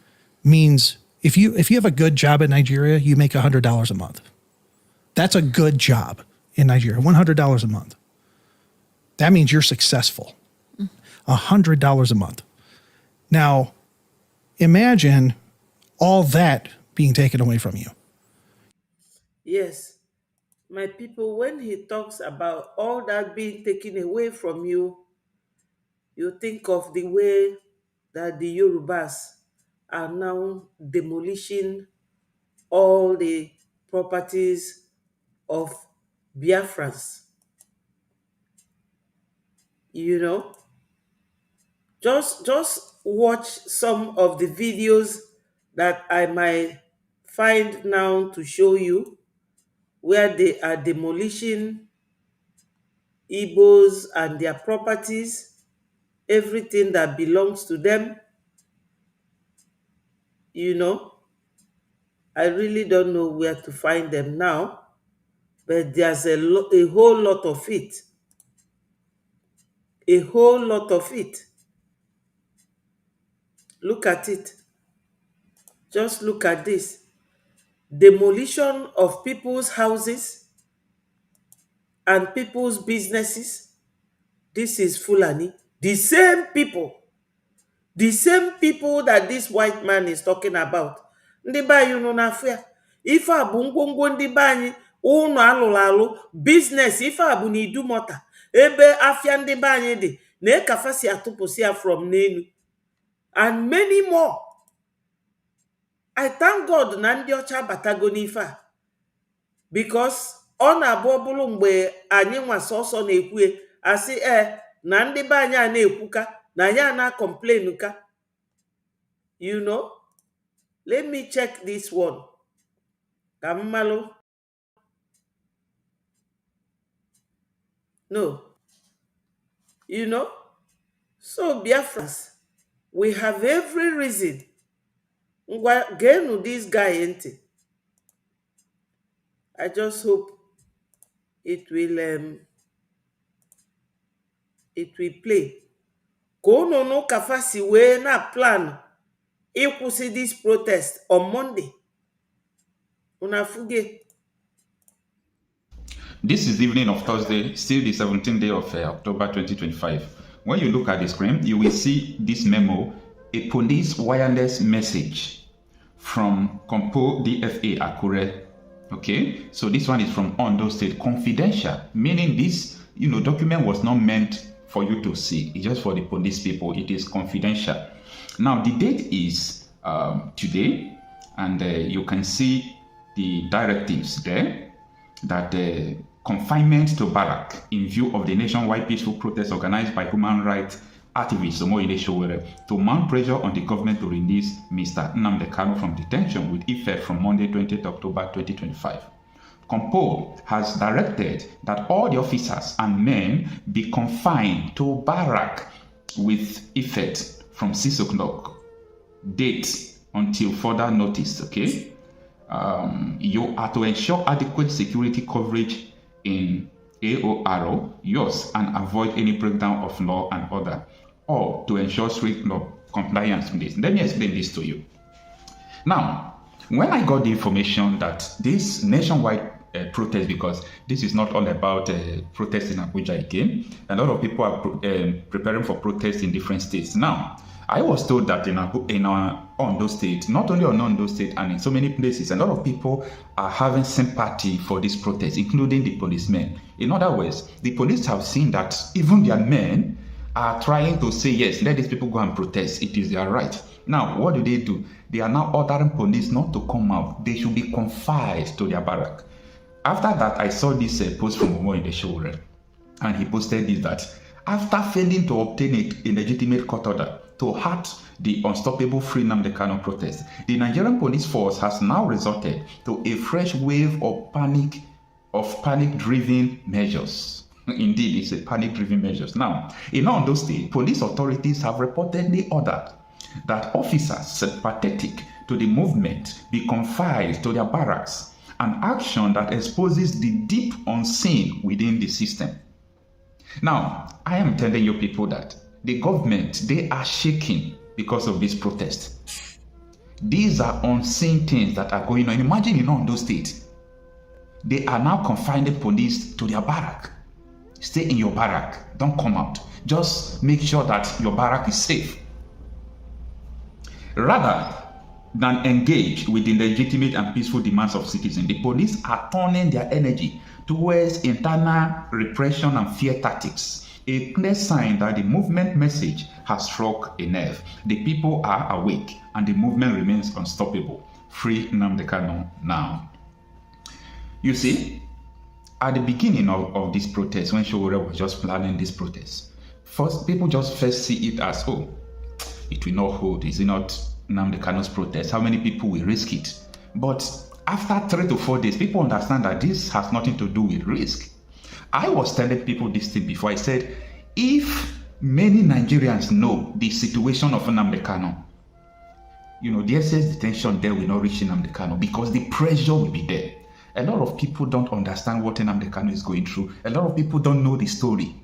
means if you have a good job in Nigeria, you make $100 a month. That's a good job in Nigeria, $100 a month. That means you're successful. $100 a month. Now, imagine all that being taken away from you. Yes, my people, when he talks about all that being taken away from you, you think of the way that the Yorubas are now demolishing all the properties of Biafrans. Just watch some of the videos that I might find now to show you where they are demolishing Igbos and their properties, everything that belongs to them. You know, I really don't know where to find them now, but there's a whole lot of it. A whole lot of it. Look at it. Just look at this. Demolition of people's houses and people's businesses. This is Fulani. The same people that this white man is talking about. Ndị be anyị nọ n'afọ ya. Ife a bụ ngwongwo ndị be anyị, ụlọ alụrụ alụ, business. Ife a bụ n'Idumota, ebe afịa ndị be anyị dị, na ekafa si atụpụsị ya from n'elu. And many more. I thank God na ndị ọcha batago n'ife a, because ọ na-abụ ọbụlụ mgbe anyị nwa sọsọ na-ekwu asị na ndị be anyị a na-ekwuka na anyị a na-complain ka. You know, let me check this one. Ka mmalụ. No. You know, so Biafrans, we have every reason. Ngwa genu this guy ntị. I just hope it will play. Ka unu nụ kafa si wee na plan ịkwụsị this protest on Monday. Una fuge. This is the evening of Thursday, still the 17th day of October 2025. When you look at the screen, you will see this memo, a police wireless message from Compo DFA Akure. Okay, so this one is from Ondo State, confidential, meaning this document was not meant for you to see. It's just for the police people. It is confidential. Now the date is today, and you can see the directives there that confinement to barrack in view of the nationwide peaceful protest organized by human rights activists to mount pressure on the government to release Mr. Nnamdi Kanu from detention with effect from Monday, 20th October 2025. Compo has directed that all the officers and men be confined to barrack with effect from 6 o'clock, date until further notice, okay? You are to ensure adequate security coverage in AORO, yours, and avoid any breakdown of law and order, or to ensure strict law compliance with this. Let me explain this to you. Now, when I got the information that this nationwide protest, because this is not all about protest in Abuja again, a lot of people are preparing for protests in different states. Now, I was told that in our Ondo State, not only on Ondo State and in so many places, a lot of people are having sympathy for this protest, including the policemen. In other words, the police have seen that even their men are trying to say, yes, let these people go and protest. It is their right. Now, what do? They are now ordering police not to come out. They should be confined to their barrack. After that, I saw this post from Omo in the show, and he posted this, that after failing to obtain a legitimate court order to halt the unstoppable Free Nnamdi Kanu protest, the Nigerian police force has now resorted to a fresh wave of panic-driven measures. Indeed, it's a panic-driven measures. Now, in Ondo State, police authorities have reportedly ordered that officers sympathetic to the movement be confined to their barracks, an action that exposes the deep unseen within the system. Now, I am telling you people that the government, they are shaking because of this protest. These are unseen things that are going on. Imagine in Ondo State, they are now confining police to their barrack. Stay in your barrack, don't come out. Just make sure that your barrack is safe. Rather than engage with the legitimate and peaceful demands of citizens, the police are turning their energy towards internal repression and fear tactics, a clear sign that the movement message has struck a nerve. The people are awake and the movement remains unstoppable. Free Nnamdi Kanu now. You see, at the beginning of this protest, when Showore was just planning this protest, people just first see it as, oh, it will not hold. Is it not Nnamdi Kanu's protest? How many people will risk it? But after 3 to 4 days, people understand that this has nothing to do with risk. I was telling people this thing before. I said, if many Nigerians know the situation of Nnamdi Kanu, the excess detention there will not reach Nnamdi Kanu because the pressure will be there. A lot of people don't understand what Nnamdi Kanu is going through. A lot of people don't know the story.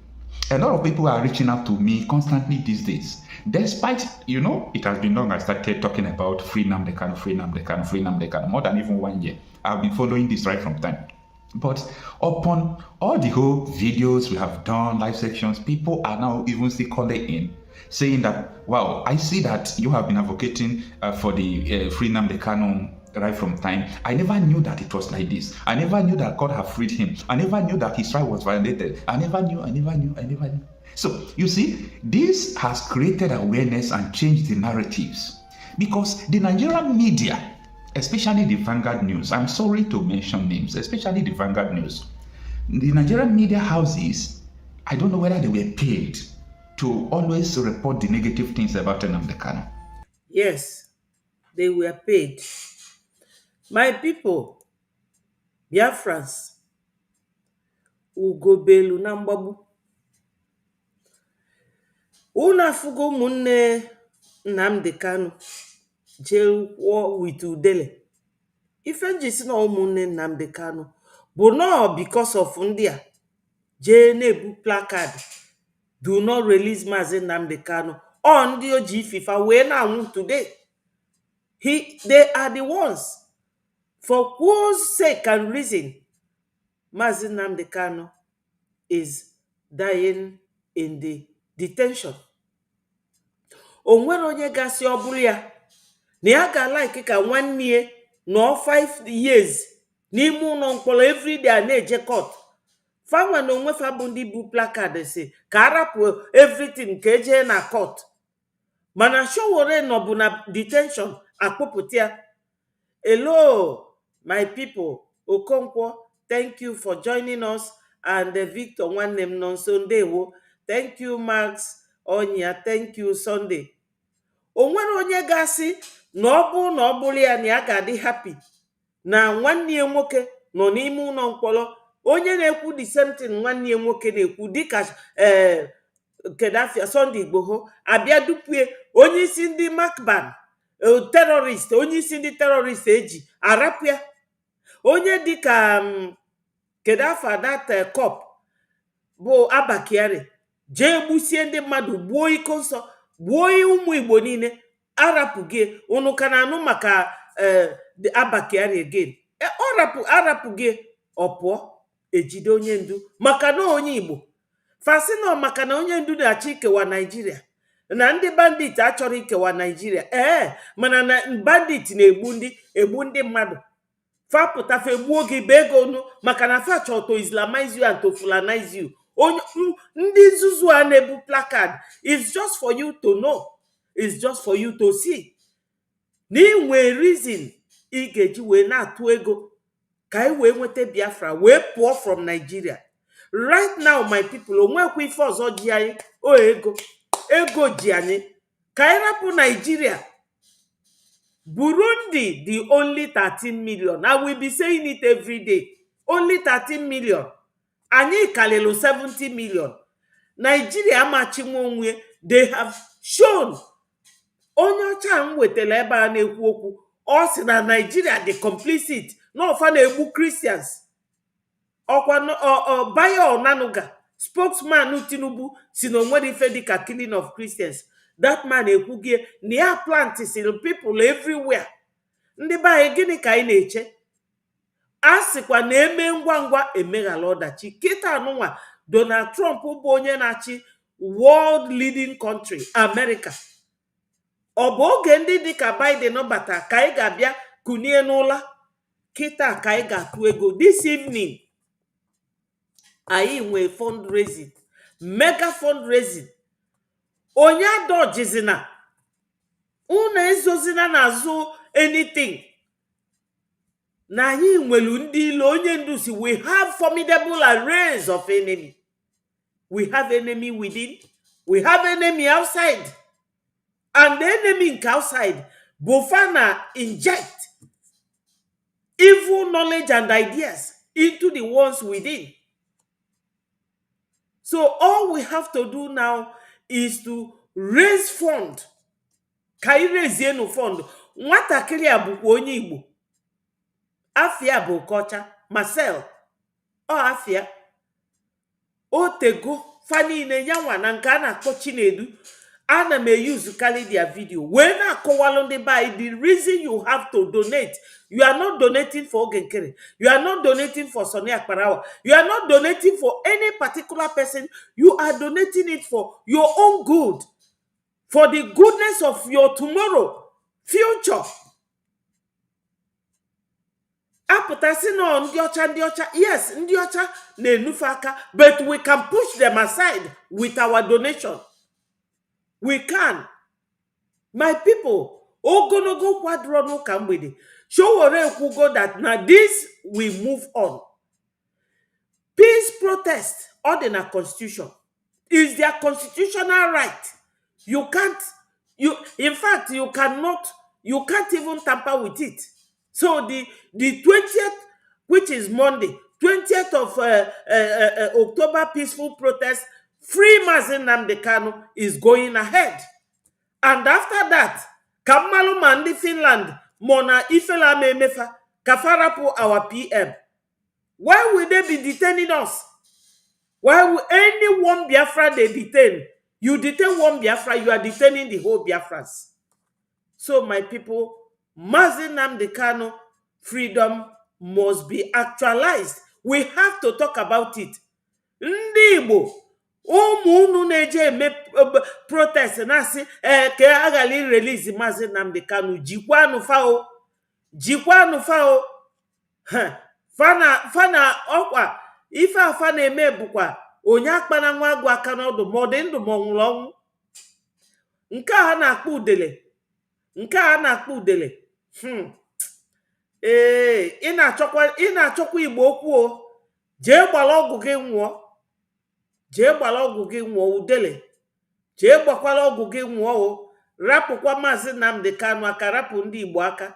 A lot of people are reaching out to me constantly these days. Despite, it has been long I started talking about free Nnamdi Kanu, free Nnamdi Kanu, free Nnamdi Kanu, more than even 1 year. I've been following this right from time. But upon all the whole videos we have done, live sections, people are now even still calling in, saying that, wow, I see that you have been advocating for the free Nnamdi Kanu right from time. I never knew that it was like this. I never knew that God had freed him. I never knew that his right was violated. I never knew. So, you see, this has created awareness and changed the narratives. Because the Nigerian media, especially the Vanguard News, I'm sorry to mention names, especially the Vanguard News, the Nigerian media houses, I don't know whether they were paid to always report the negative things about Nnamdi Kanu. Yes, they were paid. My people, Biafrans, ugobelu na mgbagbu. Unu afụgo ụmụnne Nnamdi Kanu jee kwụọ with udele. Ife njisi na ụmụnne Nnamdi Kanu bụ nọọ because of ndị a jee na-ebu placard do not release Mazi Nnamdi Kanu. Ọ ndị o ji ififa wee na-anwụ today. They are the ones, for whose sake and reason Mazi Nnamdi Kanu is dying in the detention. O nwere onye gasị ọ bụrụ ya na ya ga-like ka nwanne ya nọ 5 years n'ime ụlọ mkpọrọ everyday a na-eje court. Fanwa na onwefa bụ ndị bu placard si ka arapụ everything ka eje na court. Mana Sowore nọ bụ na detention akpụpụta ya. Hello, my people. Okonkwo, thank you for joining us. And Victor Nwannem Nonso Ndewo, thank you. Max Onya, thank you. Sunday. Onwere onye gasị na ọ bụrụ ya na ya ga-adị happy na nwanne ya nwoke nọ n'ime ụlọ mkpọrọ. Onye na-ekwu the same thing nwanne ya nwoke na-ekwu dịka Kedafia Sunday Igboho abịa dupue onye isi ndị Makban terrorist, onye isi ndị terrorist eji arapụ ya. Onye dịka Kedafa that cop bụ Abakiari jee gbusie ndị mmadụ, gbuo iko nsọ, gbuo ụmụ Igbo niile, arapụ gị. Unu ka na-anụ maka Abakiari again. Arapụ gị ọpụọ ejide onye ndu maka na onye Igbo fasino, maka na onye ndu na-achọ ikewa Nigeria na ndị bandit achọrọ ikewa Nigeria. Mana na bandit na-egbu ndị mmadụ, fapụta fegbuo gị bego nu maka na fa chọrọ to Islamize you and to Fulanize you. Ndị nzuzu a na-ebu placard is just for you to know, it's just for you to see. Na inwe reason ị ga-eji wee na-atụ ego ka anyị wee nweta Biafra wee pụọ from Nigeria. Right now, my people, onwekwa ife ọzọ ji anyị ego ji anyị ka anyị rapụ Nigeria. Burundi, the only 13 million. I will be saying it every day. Only 13 million. Anyị kalelo 70 million. Nigeria amachinwe onwe, they have shown. Onye ọcha m wetara ebe a na-ekwu okwu, ọ sị na Nigeria dị complicit na ọfa na-egbu Christians. Ọkwa Bayo Onanuga, spokesman Tinubu, si na onwere ife dịka killing of Christians. That man ekwugie na ya plant people everywhere. Ndị be anyị gịnị ka anyị na-eche? A sịkwa na eme ngwa ngwa emeghala ọdachi. Kịta anụnwa Donald Trump bụ onye na-achị world leading country, America. Ọ bụ oge ndị dịka Biden bata ka anyị ga-abịa kunie n'ụla. Kịta ka anyị ga-atụ ego. This evening, anyị nwee fundraising, mega fundraising. Onye adọjizina, unu ezozina n'azụ anything. Na anyị nwelu ndị ilo, onye nduzi, we have formidable arrays of enemy. We have enemy within, we have enemy outside. And the enemy outside, bofana inject evil knowledge and ideas into the ones within. So all we have to do now is to raise fund. Ka anyị rezie nu fund. Nwatakịrị a bụkwa onye Igbo. Afia bụ Okocha, Marcel. Ọ afia. Otego fanine yanwa na nke a na-akpọ Chinedu. Ana me use carry their video. When I call by the reason you have to donate, you are not donating for Ogenkere. You are not donating for Sonia Parawa. You are not donating for any particular person. You are donating it for your own good, for the goodness of your tomorrow, future. Apụtasị no ndị ọcha. Yes, ndị ọcha na-enufe aka, but we can push them aside with our donation. We can. My people, ogonogo kwadrono kambede. Showore kugo that now this we move on. Peace protest or the constitution is their constitutional right. You can't, in fact, you can't even tamper with it. So the 20th, which is Monday, 20th of October peaceful protest, free Msen Nnamdi Kanu is going ahead. And after that, Kamalu Mandi Finland, Mona Ifela Memefa, Kafarapu our PM. Why will they be detaining us? Why will any one Biafra they detain? You detain one Biafra, you are detaining the whole Biafrans. So my people, Msen Nnamdi Kanu freedom must be actualized. We have to talk about it. Ndị Igbo, ụmụ unu na-eje eme protest na-asị ka agali release Msen Nnamdi Kanu, jikwanụ fao. Fana ọkwa ife afa na-eme bụkwa onye akpana nwa agụ aka n'ọdụ ma ọ dị ndụ ma ọ nwụrụ ọnwụ. Nke a na-akpọ udele. Ị na-achọkwa Igbo okwu o. Jee gbala ọgwụ gị nwụọ udele. Jee gbakwala ọgwụ gị nwụọ o. Rapụkwa Msen Nnamdi Kanu aka, rapụ ndị Igbo aka.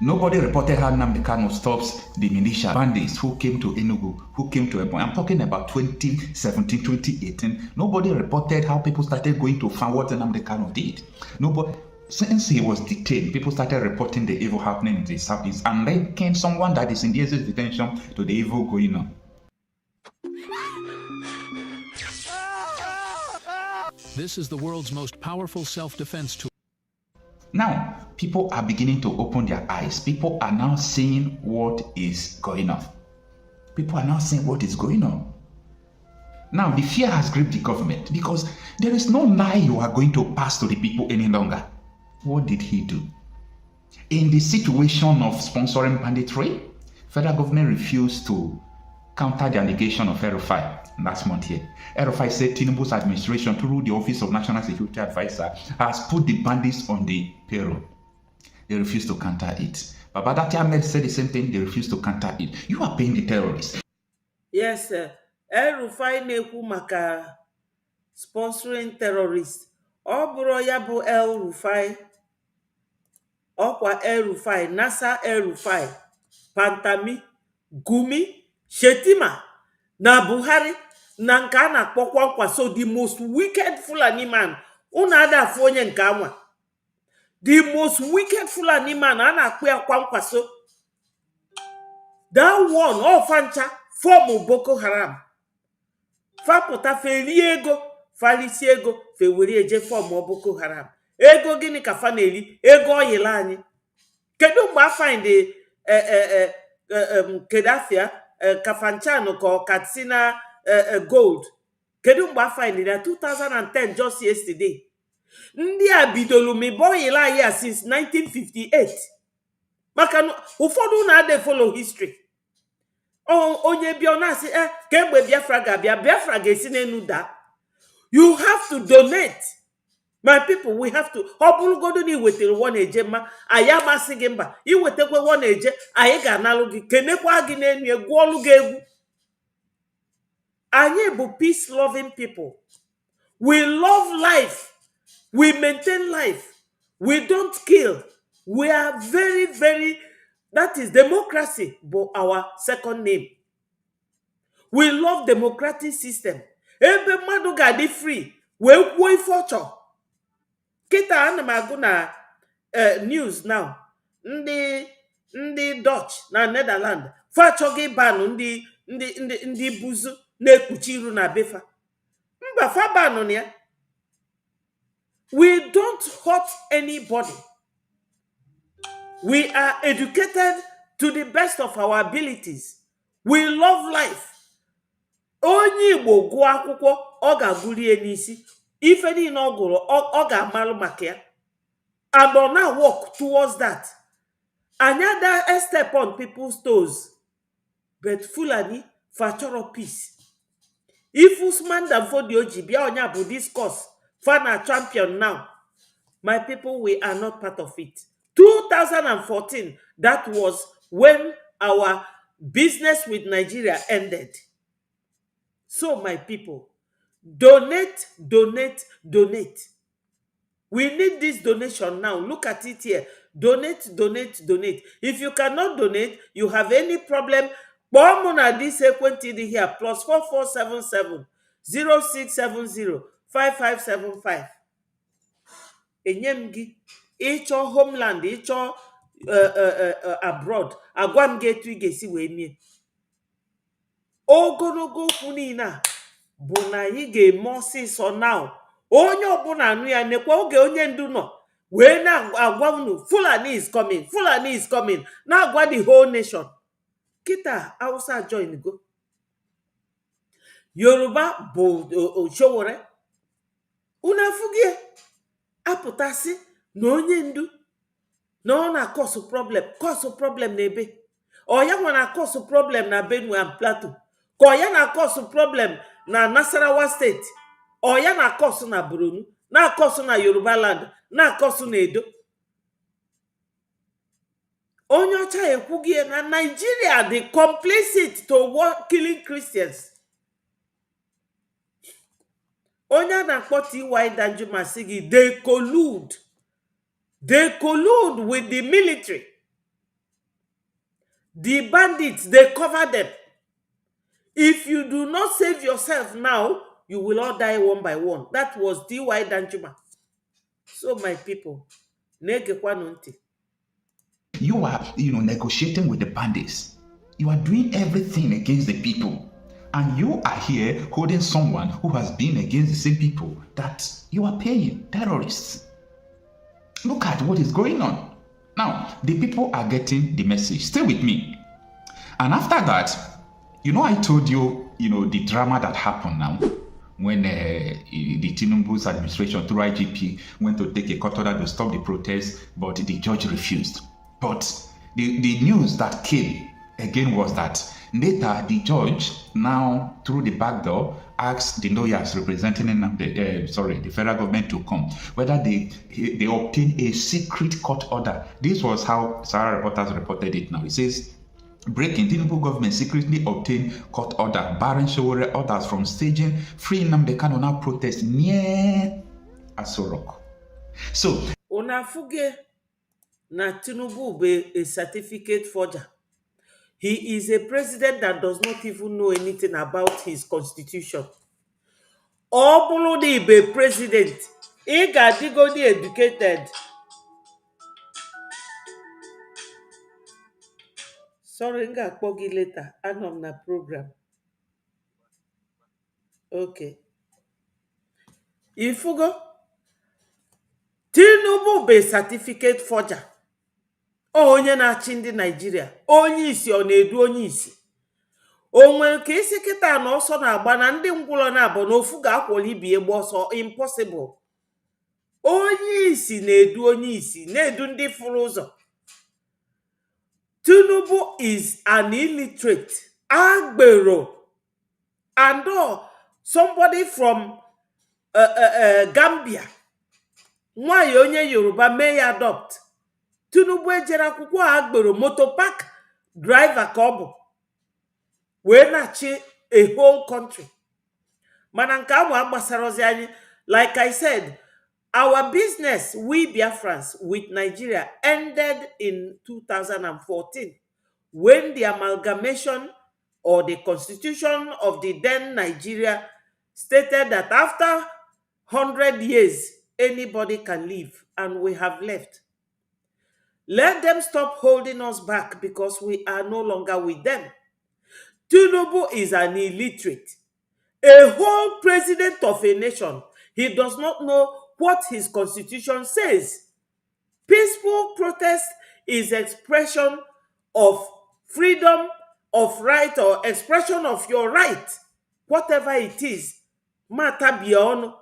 Nobody reported how Nnamdi Kanu stops the militia bandits who came to Enugu, who came to Ebonyi. I'm talking about 2017, 2018. Nobody reported how people started going to find what Nnamdi Kanu did. Nobody. Since he was detained, people started reporting the evil happening in the southeast and linking someone that is in the detention to the evil going on. This is the world's most powerful self-defense tool. Now, people are beginning to open their eyes. People are now seeing what is going on. Now, the fear has gripped the government because there is no lie you are going to pass to the people any longer. What did he do? In the situation of sponsoring banditry, federal government refused to counter the allegation of El-Rufai last month here. El-Rufai said Tinubu's administration, through the Office of National Security Advisor, has put the bandits on the payroll. They refused to counter it. Babadati Ahmed said the same thing. They refused to counter it. You are paying the terrorists. Yes, sir. El-Rufai na-ekwu maka sponsoring terrorists. Ọ bụrụ ya bụ El-Rufai. Ọkwa El-Rufai, Nasser El-Rufai, Pantami, Gumi, Shetima, na Buhari, na nke a na-akpọkwa Nkwaso, the most wicked Fulani man. Unu ada afụ onye nke anwa. The most wicked Fulani man a na-akpọ ya kwa Nkwaso. That one, ọfancha, form Boko Haram. Fapụta feli ego, falisi ego, feweri eje form Boko Haram. Ego gịnị ka fa na-eri? Ego oyila anyị. Kedu mgbe a find Kedafia Kafanchan ko Katsina gold? Kedu mgbe a find na 2010, just yesterday? Ndị a bidolu mibo oyila ya since 1958. Maka ụfọdụ na-ade follow history. Onye bịa na asị kemgbe Biafra ga-abịa, Biafra ga-esi n'enu da. You have to donate. My people, we have to. Obulugodo ni wetere one eje ma aya masị gị mba. Iwetekwe one eje, anyị ga-analụ gị. Kenekwa gị n'enu egwu olu gị egwu. Anyị bụ peace loving people. We love life. We maintain life. We don't kill. We are very, very That is democracy, but our second name. We love democratic system. Ebe mmadụ ga-adị free wee kwuo ife ọ chọrọ. Kịta ana m agụ na news now. Ndị Dutch na Netherlands fa achọghị ịbanụ ndị buzu na-ekpuchi iru na befa. Mba fa banụ na ya. We don't hurt anybody. We are educated to the best of our abilities. We love life. Onye Igbo gụọ akwụkwọ ọ ga-agụrie n'isi. Ife niile ọ gụrụ ọ ga-amalụ maka ya. And on now walk towards that. Anyada step on people's toes. But Fulani fachoro peace. If Usman Danfodi Oji bia onya bu discourse fana champion now. My people, we are not part of it. 2014, that was when our business with Nigeria ended. So, my people, donate, donate, donate. We need this donation now. Look at it here. Donate, donate, donate. If you cannot donate, you have any problem, Bomuna this equity here, plus 4477 0670 5575. Enyem gị ịchọ homeland ịchọ abroad agwa m gị etu ị ga-esi wee mie ogologo okwu niile a bụ na anyị ga-eme ọsịsọ now. Onye ọbụla anụ ya nekwa oge onye ndu nọ wee na-agwa unu Fulani is coming, Fulani is coming, na-agwa the whole nation. Kịta Hausa join go, Yoruba bụ Oshowore. Unu afụgie apụtasị na onye ndu na ọ na-akọsụ problem na ebe ọ ya nwa na-akọsụ problem na Benue and Plateau, ka ọ ya na-akọsụ problem na Nasarawa steeti, ọ ya na-akọsụ na Borno, na-akọsụ na Yoruba land, na-akọsụ na Edo. Onye ọcha ekwughị na Nigeria dị complicit to war killing Christians. Onye na-akpọ T.Y. Danjuma sị gị they collude with the military. The bandits, they cover them. If you do not save yourself now, you will all die one by one. That was T.Y. Danjuma. So my people, you are, negotiating with the bandits. You are doing everything against the people. And you are here holding someone who has been against the same people that you are paying, terrorists. Look at what is going on. Now, the people are getting the message. Stay with me. And after that, I told you, the drama that happened now when the Tinubu's administration through IGP went to take a court order to stop the protest, but the judge refused. But the news that came again was that later the judge now through the back door asked the lawyers representing the federal government to come whether they obtained a secret court order. This was how Sarah Reporters reported it now. It says, breaking, Tinubu government secretly obtained court order barring Sowore orders from staging free Nnamdi Kanu now protest near Asorok. So Onafuge na Tinubu be a certificate forger. He is a president that does not even know anything about his constitution. Obuludi be president. He got digodi educated. Sorry, nga kpogi later. I'm na program. Okay. Ifugo. Tinubu be certificate forger. Onye na-achị ndị Nigeria. Onye isi ọ na-edu onye isi. O nwere ka isi kịta na ọsọ na-agba na ndị ngwụlọ na-abụ na ofu ga-akwọli ibi egbe ọsọ. Impossible. Onye isi na-edu onye isi, na-edu ndị fụrụ ụzọ. Tinubu is an illiterate, agbero, and somebody from Gambia. Nwaanyị onye Yoruba may adopt. Tinubu ejere akwụkwọ agbero, motopark driver ka ọ bụ. Wee na-achị a whole country. Mana nke ahụ agbasarozi anyị, like I said, Our business, we Biafrans, with Nigeria ended in 2014 when the amalgamation or the constitution of the then Nigeria stated that after 100 years, anybody can leave, and we have left. Let them stop holding us back because we are no longer with them. Tinubu is an illiterate, a whole president of a nation. He does not know what his constitution says. Peaceful protest is expression of freedom of right or expression of your right, whatever it is. Matter beyond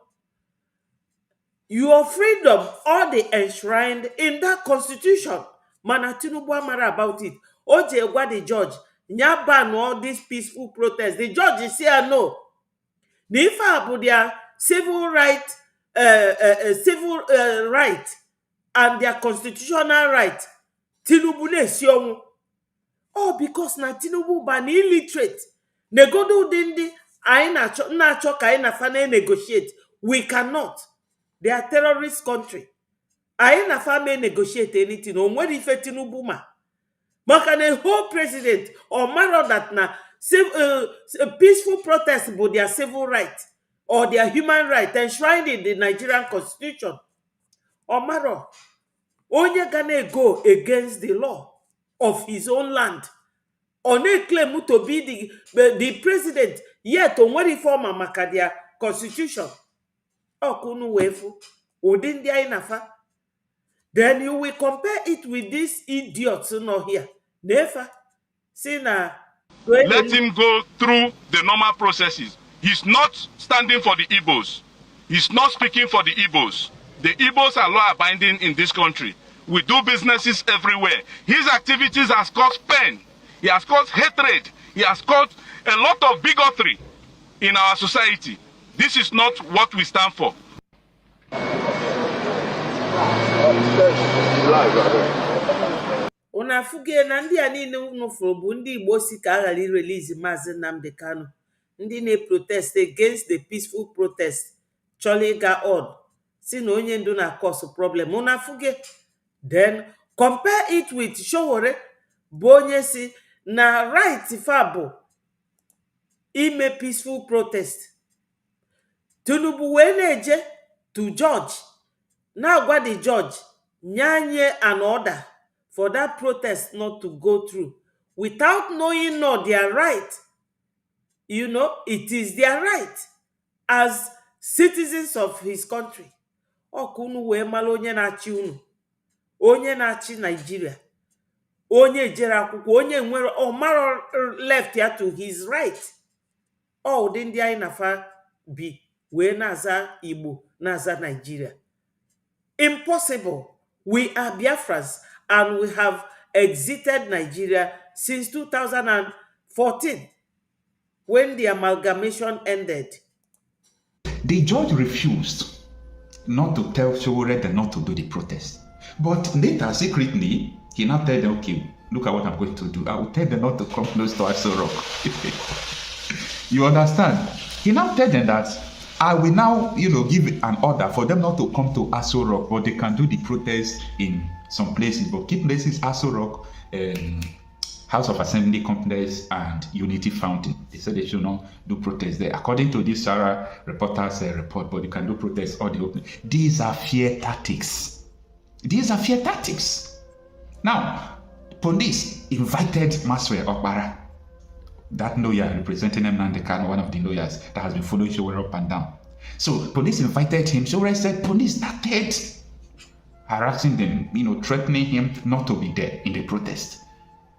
your freedom, all the enshrined in that constitution. Mana Tinubu amara about it. Oje gwa the judge, nya ban all these peaceful protests. The judge is here no. The ife bụ their civil right and their constitutional right. Tinubu na-esi ọnwụ. Oh, because na Tinubu ba na illiterate. Negodo ụdị ndị anyị na-achọ ka anyị na fa negotiate. We cannot. They are terrorist country. Anyị na fa negotiate anything. O nwere ife Tinubu ma. Maka na whole president or matter that na peaceful protest bụ their civil right or their human right enshrined in the Nigerian constitution. Or matter onye ga go against the law of his own land. Or claim to be the president, yet on what form maka their constitution. Kunu wefu udin dia inafa. Then you will compare it with these idiots no here. Never. See na. Let him go through the normal processes. He's not standing for the Igbos. He's not speaking for the Igbos. The Igbos are law-abiding in this country. We do businesses everywhere. His activities has caused pain. He has caused hatred. He has caused a lot of bigotry in our society. This is not what we stand for. Una fuge na ndị a niile nụfụrụ bụ ndị Igbo si ka aghara irelease Maazị Nnamdi Kanu, ndị na-protest against the peaceful protest chọrọ ịga on si na onye ndu na cause problem. Una fuge. Then compare it with Sowore bụ onye si na right fa bụ ime peaceful protest. Tinubu wee na-eje to judge na-agwa the judge nyanye an order for that protest not to go through without knowing not their right. You know, it is their right as citizens of his country. Okunu wee mala onye na-achị unu, onye na-achị Nigeria, onye jere akwụkwọ, onye nwere ọmara left ya to his right. Ụdị ndị anyị na-afa bi wee na-aza Igbo na-aza Nigeria. Impossible. We are Biafrans and we have exited Nigeria since 2014 when the amalgamation ended. The judge refused not to tell Sowore not to do the protest. But later, secretly, he now told them, okay, look at what I'm going to do. I will tell them not to come close to Aso Rock. You understand? He now told them that I will now, give an order for them not to come to Aso Rock, but they can do the protest in some places. But key places, Aso Rock, House of Assembly complex, and Unity Fountain. They said they should not do protests there. According to this Sarah reporter's report, but you can do protests all the open. These are fear tactics. These are fear tactics. Now, police invited Maswe Okbara, that lawyer representing Nnamdi Kanu, one of the lawyers that has been following Sowore up and down. So police invited him. Sowore said police started harassing them, threatening him not to be there in the protest.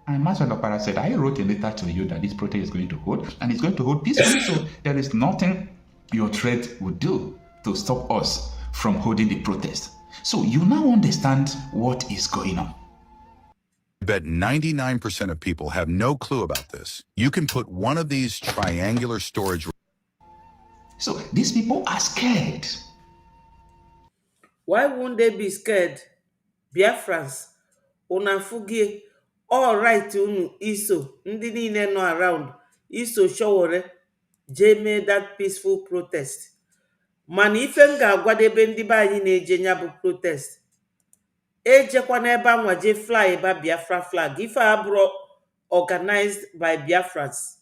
And Maswe Okbara said, I wrote a letter to you that this protest is going to hold, and it's going to hold peacefully. So there is nothing your threat would do to stop us from holding the protest. So you now understand what is going on. I bet 99% of people have no clue about this. You can put one of these triangular storage. So these people are scared. Why won't they be scared? Biafrans, unafugie, all right unu iso, ndị niile no around, iso Sowore, je made that peaceful protest. mana ife m ga-agwadebe ndị be anyị na-eje nya bụ protest ejekwa n'ebe anwa je fly ba Biafra flag. Ife a bụrụ organized by Biafrans.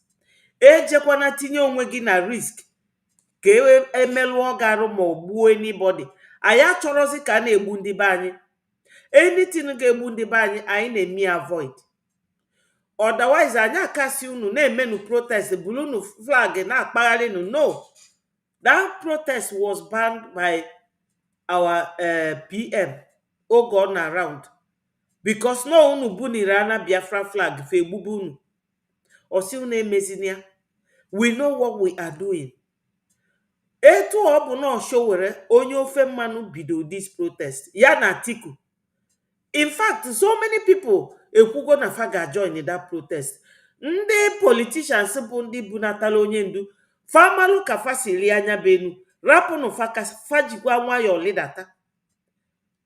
Ejekwana tinye onwe gị na risk ka emelụọ gị arụ ma ọ gbuo anybody. Anyị achọrọzi ka a na-egbu ndị be anyị. Anything ga-egbu ndị be anyị, anyị na-eme avoid. Otherwise anyị akasi unu na-emenu protest bulunu flag na-akpagharị nu. No, that protest was banned by our PM oge ọ na round because no unu buniri ana Biafra flag fe egbube unu. Osi unu emezina ya. We know what we are doing. Etu ọ bụ na ọsho were onye ofe mmanụ bido this protest ya na Atiku. In fact, so many people ekwugo na fa ga join that protest. Ndị politicians bụ ndị bunatala onye ndu famalụ ka fa siri anya benu rapụnụ fa ka fa jikwa nwayọọ lidata.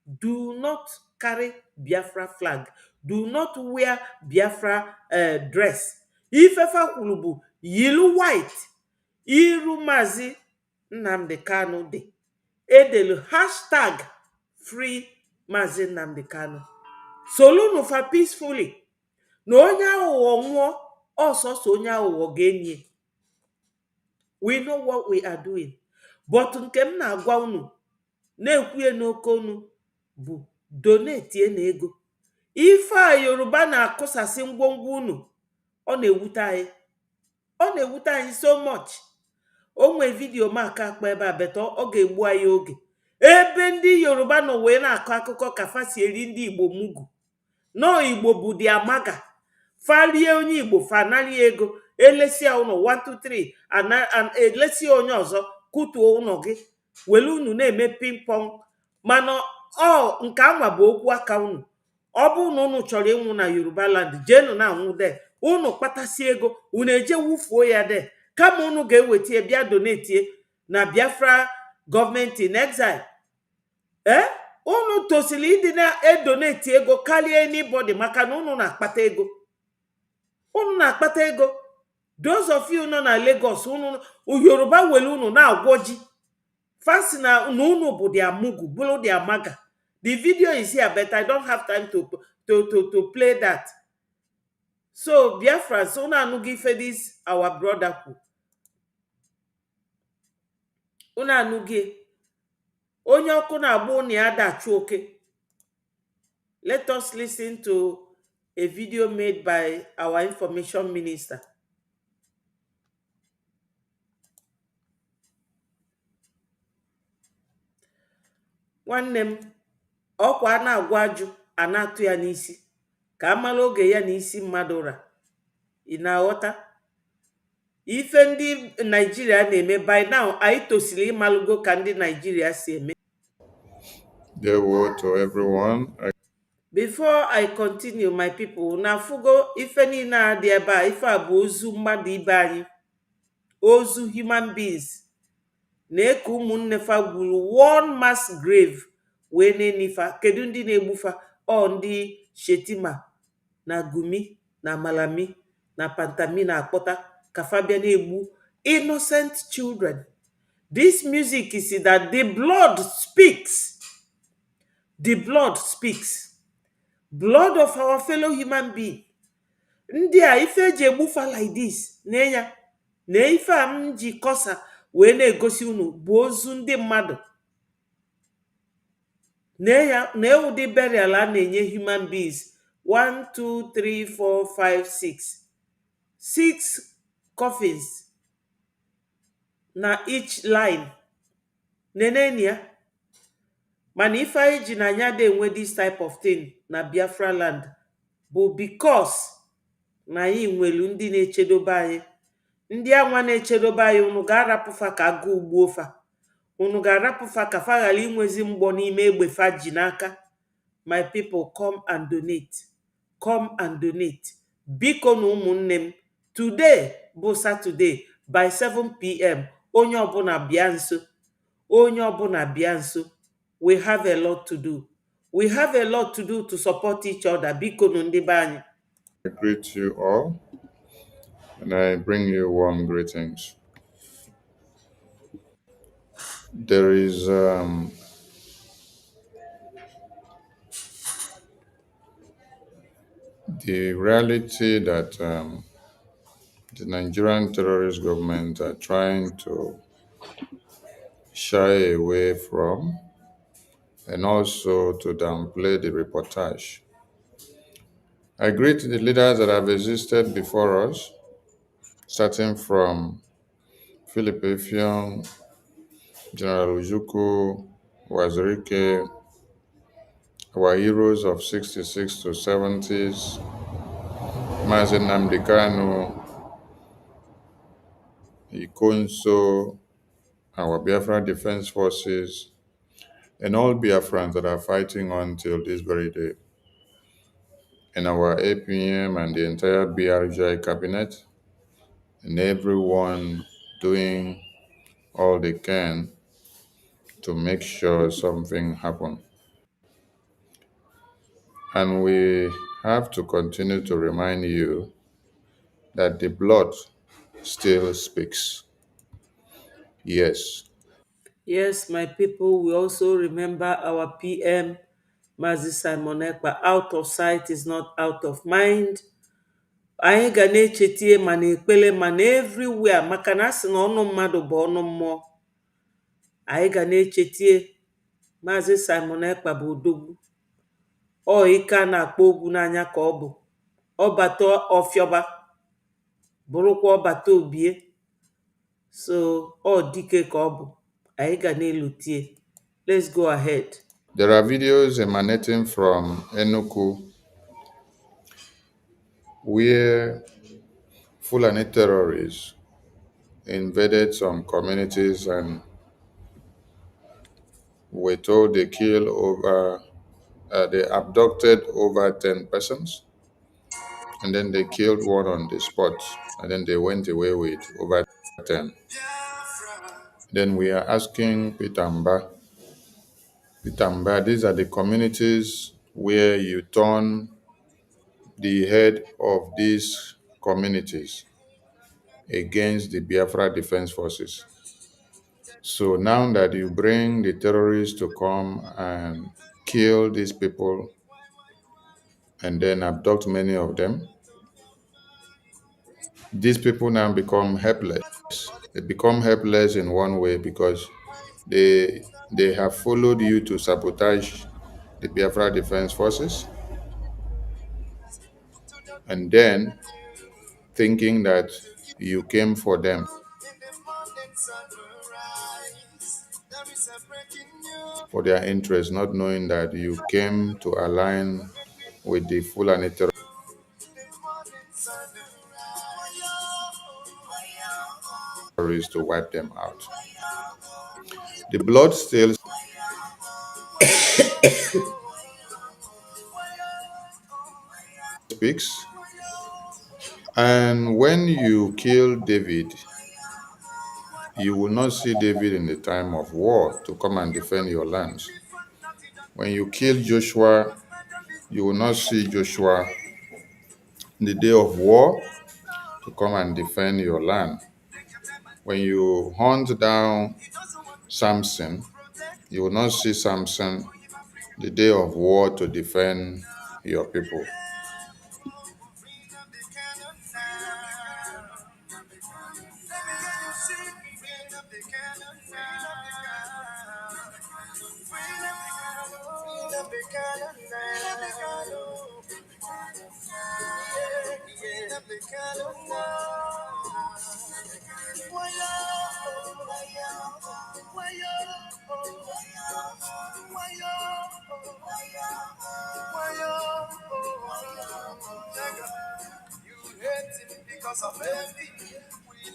Do not carry Biafra flag. Do not wear Biafra dress. Ifefa kwuru bụ yilu white iru Mazi Nnamdi Kanu dị. Edelu hashtag free Mazi Nnamdi Kanu. Solunu fa peacefully. Na onye aghụghọ nwụọ ọsọsọ onye aghụghọ ga-enye. We know what we are doing. But nke m na-agwa unu na-ekwuye n'oke unu bụ donate na ego. Ife a Yoruba na-akụsasị ngwongwo unu ọ na-ewute anyị. Ọ na-ewute anyị so much. O nwe vidio m aka akpa ebe a beta ọ ga-egbu anyị oge. Ebe ndị Yoruba nọ wee na-akọ akụkọ ka fa si eri ndị Igbo mugu. No, Igbo bụ di amaga. Falie onye Igbo fanali ego. Elesia ụnọ 1 2 3 elesia onye ọzọ kutuo ụnọ gị. Welu unu na-eme ping pong. Mana ọ nke anwa bụ okwu aka unu. Ọ bụ na unu chọrọ ịnwụ na Yoruba land, jenu na anwụ de. Unu kpatasi ego, unu eje wufuo ya de. Kama unu ga-eweta bịa donate na Biafra government in exile. Unu tosili ịdị na-edonate ego karịa anybody maka na unu na-akpata ego. Unu na-akpata ego. Those of you nọ na Lagos, unu Yoruba wele unu na-agwọ ji. Fast na unu bụ di amugu, bụrụ di amaga. The video is here, but I don't have time to play that. So Biafrans, unu anụghị ife this our brother kwu. Unu anụghị. Onye ọkụ na-agba unu ya dachu oke. Let us listen to a video made by our information minister. Nwanne m ọkwa na-agwa ajụ a na-atụ ya n'isi ka amala oge ya na isi mmadụ ụra. Ị na-aghọta? Ife ndị Nigeria na-eme by now anyị tosiri ịmalụgo ka ndị Nigeria si eme. Dear to everyone. Before I continue, my people, na fugo ife niile a dị ebe a, ife a bụ ozu mmadụ ibe anyị. Ozu human beings. Na-eke ụmụnne fa gwuru one mass grave wee na-enifa. Kedu ndị na-egbufa? Ọ ndị Shetima na Gumi na Malami na Pantami na Akpọta ka fa bịa na-egbu innocent children. This music is that the blood speaks. The blood speaks. Blood of our fellow human being. Ndị a ife eji egbufa like this na-enya na ife a m ji kosa wee na-egosi unu bụ ozu ndị mmadụ. Na ụdị burial a na-enye human beings 1 2 3 4 5 6 coffins na each line. Neneni ya. Mana ife anyị ji na anya dey enwe this type of thing na Biafra land bụ because na anyị nwelu ndị na-echedobe anyị. Ndị anwa na-echedobe anyị, unu ga-arapụfa ka agụụ gbuo fa. Unu ga-arapụfa ka fa ghara inwezi mgbọ n'ime egbe fa ji n'aka. My people, come and donate. Come and donate. Biko na ụmụnne m, today bụ Saturday by 7 p.m. Onye ọbụla bịa nso. Onye ọbụla bịa nso. We have a lot to do. We have a lot to do to support each other. Biko na ndị be anyị. I greet you all and I bring you warm greetings. There is the reality that the Nigerian terrorist government are trying to shy away from and also to downplay the reportage. I greet the leaders that have existed before us, starting from Philip Effiong, General Ujuku, Wazirike, our heroes of 66 to 70s, Mazen Namdekano, Ikonso, our Biafra Defense Forces, and all Biafrans that are fighting on till this very day, and our APM and the entire BRGI cabinet, and everyone doing all they can to make sure something happens. And we have to continue to remind you that the blood still speaks. Yes. Yes, my people, we also remember our PM, Mazi Simon Ekpa. Out of sight is not out of mind. Anyị ga na-echetie ma na ekpele ma na everywhere maka na asị na ọnụ mmadụ bụ ọnụ mmụọ. Anyị ga na-echetie Maazị Simon Ekpa bụ odogwu. Ọ ike a na-akpọ ogwu n'anya ka ọ bụ. Ọbata ọfịọba bụrụkwa ọbata obie. So ọ dike ka ọ bụ. Anyị ga na-elotie. Let's go ahead. There are videos emanating from Enugu where Fulani terrorists invaded some communities and were told they abducted over 10 persons, and then they killed one on the spot, and then they went away with over 10. Then we are asking Pitamba, these are the communities where you turn the head of these communities against the Biafra Defense Forces. So now that you bring the terrorists to come and kill these people and then abduct many of them, these people now become helpless. They become helpless in one way because they have followed you to sabotage the Biafra Defense Forces, and then thinking that you came for them, for their interest, not knowing that you came to align with the Fulani terrorists to wipe them out. The blood still speaks. And when you kill David, you will not see David in the time of war to come and defend your lands. When you kill Joshua, you will not see Joshua in the day of war to come and defend your land. When you hunt down Samson, you will not see Samson the day of war to defend your people.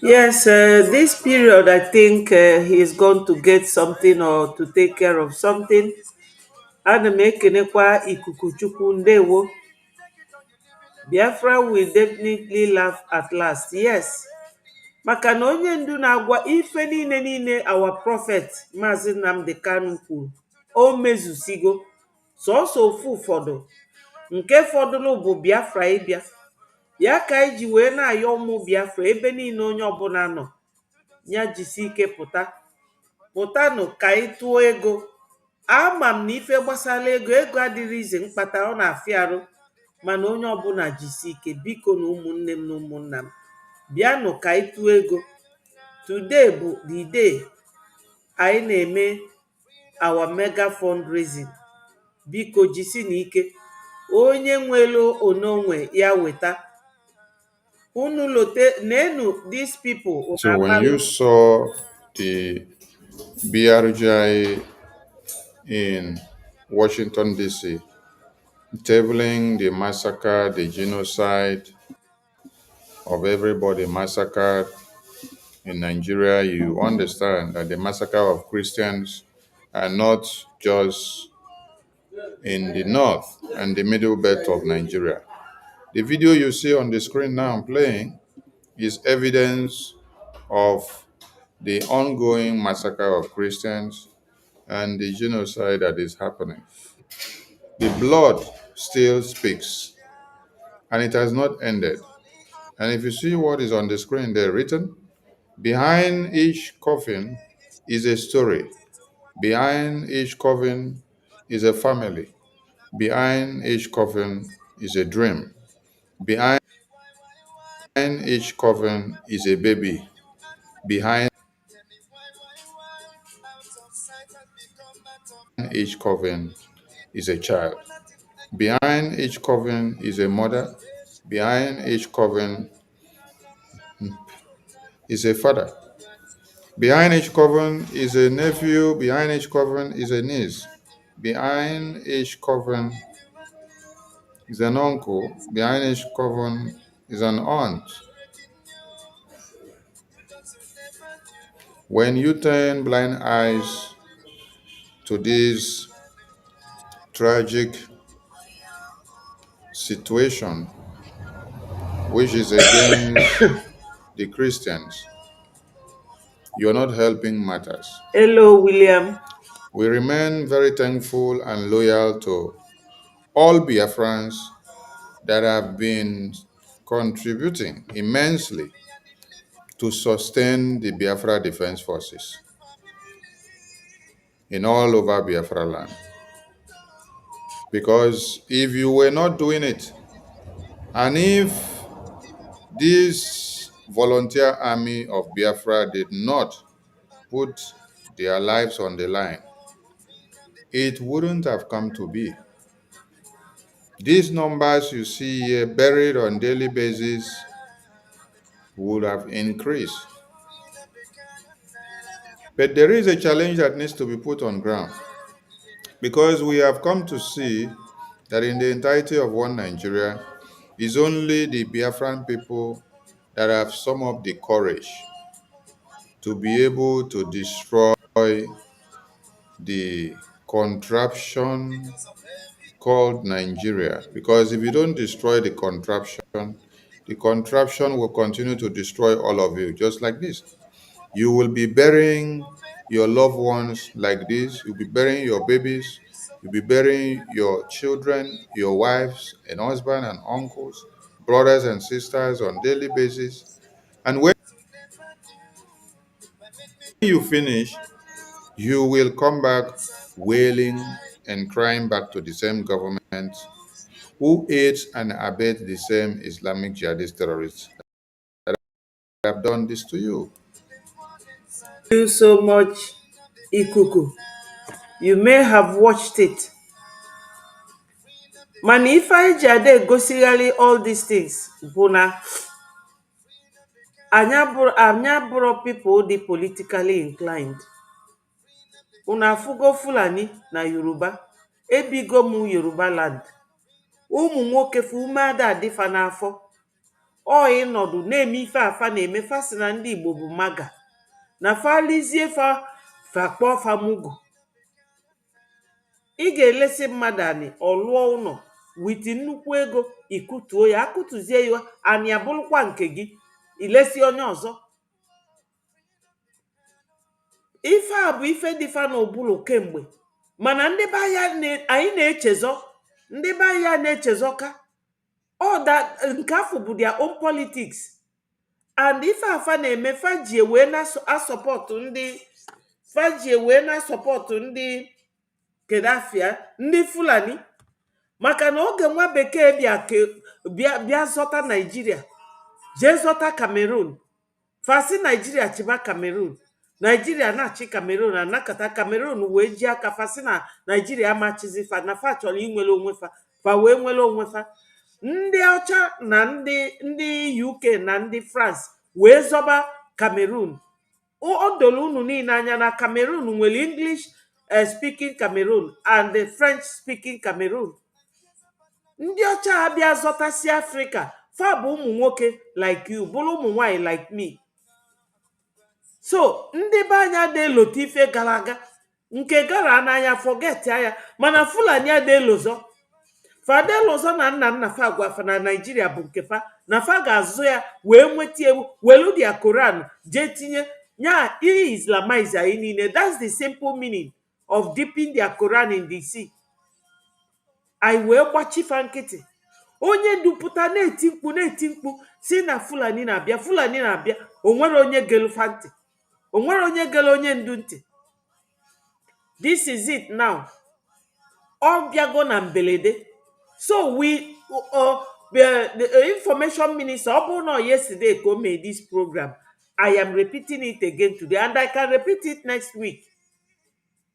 Yes, this period, I think he is going to get something or to take care of something. Ana m ekenekwa ikuku Chukwu, ndewo. Biafra will definitely laugh at last. Yes. Maka na onye ndu na-agwa ife niile our prophet Maazị Nnamdi Kanu kwuru, o mezusigo. Sọọsọ ofu ụfọdụ nke fọdụrụ bụ Biafra ịbịa. Ya ka anyị ji wee na-ayọ ụmụ Biafra ebe niile onye ọbụla nọ, ya jisi ike pụta pụtanụ ka anyị tụọ ego. Ama m na ife gbasara ego adịrị ize mkpata, ọ na-afịa arụ, mana onye ọbụla jisi ike. Biko na ụmụnne m na ụmụnna m, bịanụ ka anyị tụọ ego. Today bụ the day anyị na-eme our mega fundraising. Biko jisi na ike, onye nwere ononwe ya weta. Unu lote nenu these people. So when you saw the BRGI in Washington, D.C., tabling the massacre, the genocide of everybody massacred in Nigeria, you understand that the massacre of Christians are not just in the north and the middle belt of Nigeria. The video you see on the screen now I'm playing is evidence of the ongoing massacre of Christians and the genocide that is happening. The blood still speaks, and it has not ended. And if you see what is on the screen there written, behind each coffin is a story. Behind each coffin is a family. Behind each coffin is a dream. Behind each coffin is a baby. Behind each coffin is a child. Behind each coffin is a mother. Behind each coffin is a father. Behind each coffin is a nephew. Behind each coffin is a niece. Behind each coffin is an uncle. Behind each coffin is an aunt. When you turn blind eyes to this tragic situation, which is against the Christians, you're not helping matters. Hello, William. We remain very thankful and loyal to all Biafrans that have been contributing immensely to sustain the Biafra Defense Forces in all over Biafra land. Because if you were not doing it, and if this volunteer army of Biafra did not put their lives on the line, it wouldn't have come to be. These numbers you see here buried on daily basis would have increased. But there is a challenge that needs to be put on ground, because we have come to see that in the entirety of one Nigeria, it's only the Biafran people that have some of the courage to be able to destroy the contraption called Nigeria. Because if you don't destroy the contraption will continue to destroy all of you, just like this. You will be burying your loved ones like this. You'll be burying your babies. You'll be burying your children, your wives and husband and uncles, brothers and sisters on daily basis. And when you finish, you will come back wailing and crying back to the same government who aids and abets the same Islamic jihadist terrorists that have done this to you. Thank you so much, Ikuku. You may have watched it. Mana ife anyị ji ada egosigharị all these things bụ na anyị abụrụ people dị politically inclined. Unu afụgo Fulani na Yoruba, ebigo m Yoruba land. Ụmụ nwoke fa umeada adịfa n'afọ, ọ ịnọdụ na-eme ife afa na-eme. Fa si na ndị Igbo bụ maga, na fa lizie fa kpọọ fa mugu. Ị ga-elesi mmadụ anị ọlụọ ụlọ witi nnukwu ego, ikutuo ya, akụtuzie ya, anị abụrụkwa nke gị, ilesi onye ọzọ. Ife a bụ ife dịfa n'ụbụrụ kemgbe, mana ndị be anyị na-echezọ, ndị be anyị na-echezọ ka ọda nke afọ bụ their own politics. And ife afa na-eme fa ji wee na-asọpọtụ faji wee na sọpọtụ ndị kedafia ndị Fulani maka na oge nwa bekee bịa zọta Naijiria jee zọta Cameroon fasi Naijiria chịba Cameroon, Naijiria na-achị Cameroon anakọta Cameroon wee ji aka fasi na Naijiria amachizi fa na fa chọrọ inwere onwe fa wee nwere onwe fa. Ndị ọcha na ndị UK na ndị France wee zọba Cameroon. O doro unu niile anya na Cameroon nwere English speaking Cameroon and the French speaking Cameroon. Ndị ọcha abịa zọtasị Afrịka fa bụ ụmụ nwoke like you bụrụ ụmụ nwanyị like me. So ndị be anya na-elota ife gara aga nke gara n'anya forget ya, mana Fulani adelozọ fadelozọ na nna fa gwafa na Naijiria bụ nke fa na fa ga-azụ ya wee nweta ewu welu dia Koran jee tinye nya Islamize anyị niile. That's the simple meaning of dipping their Quran in the sea. Anyị wee gbachifa nkịtị. Onye dupụta na-eti mkpu si na Fulani na-abịa, Fulani na-abịa, onwere onye gelufa ntị, onwere onye gele onye ndu ntị. This is it now. Ọ bịago na mbelede. So the information minister, ọ bụrụ na yesterday ka o made this program, I am repeating it again today and I can repeat it next week.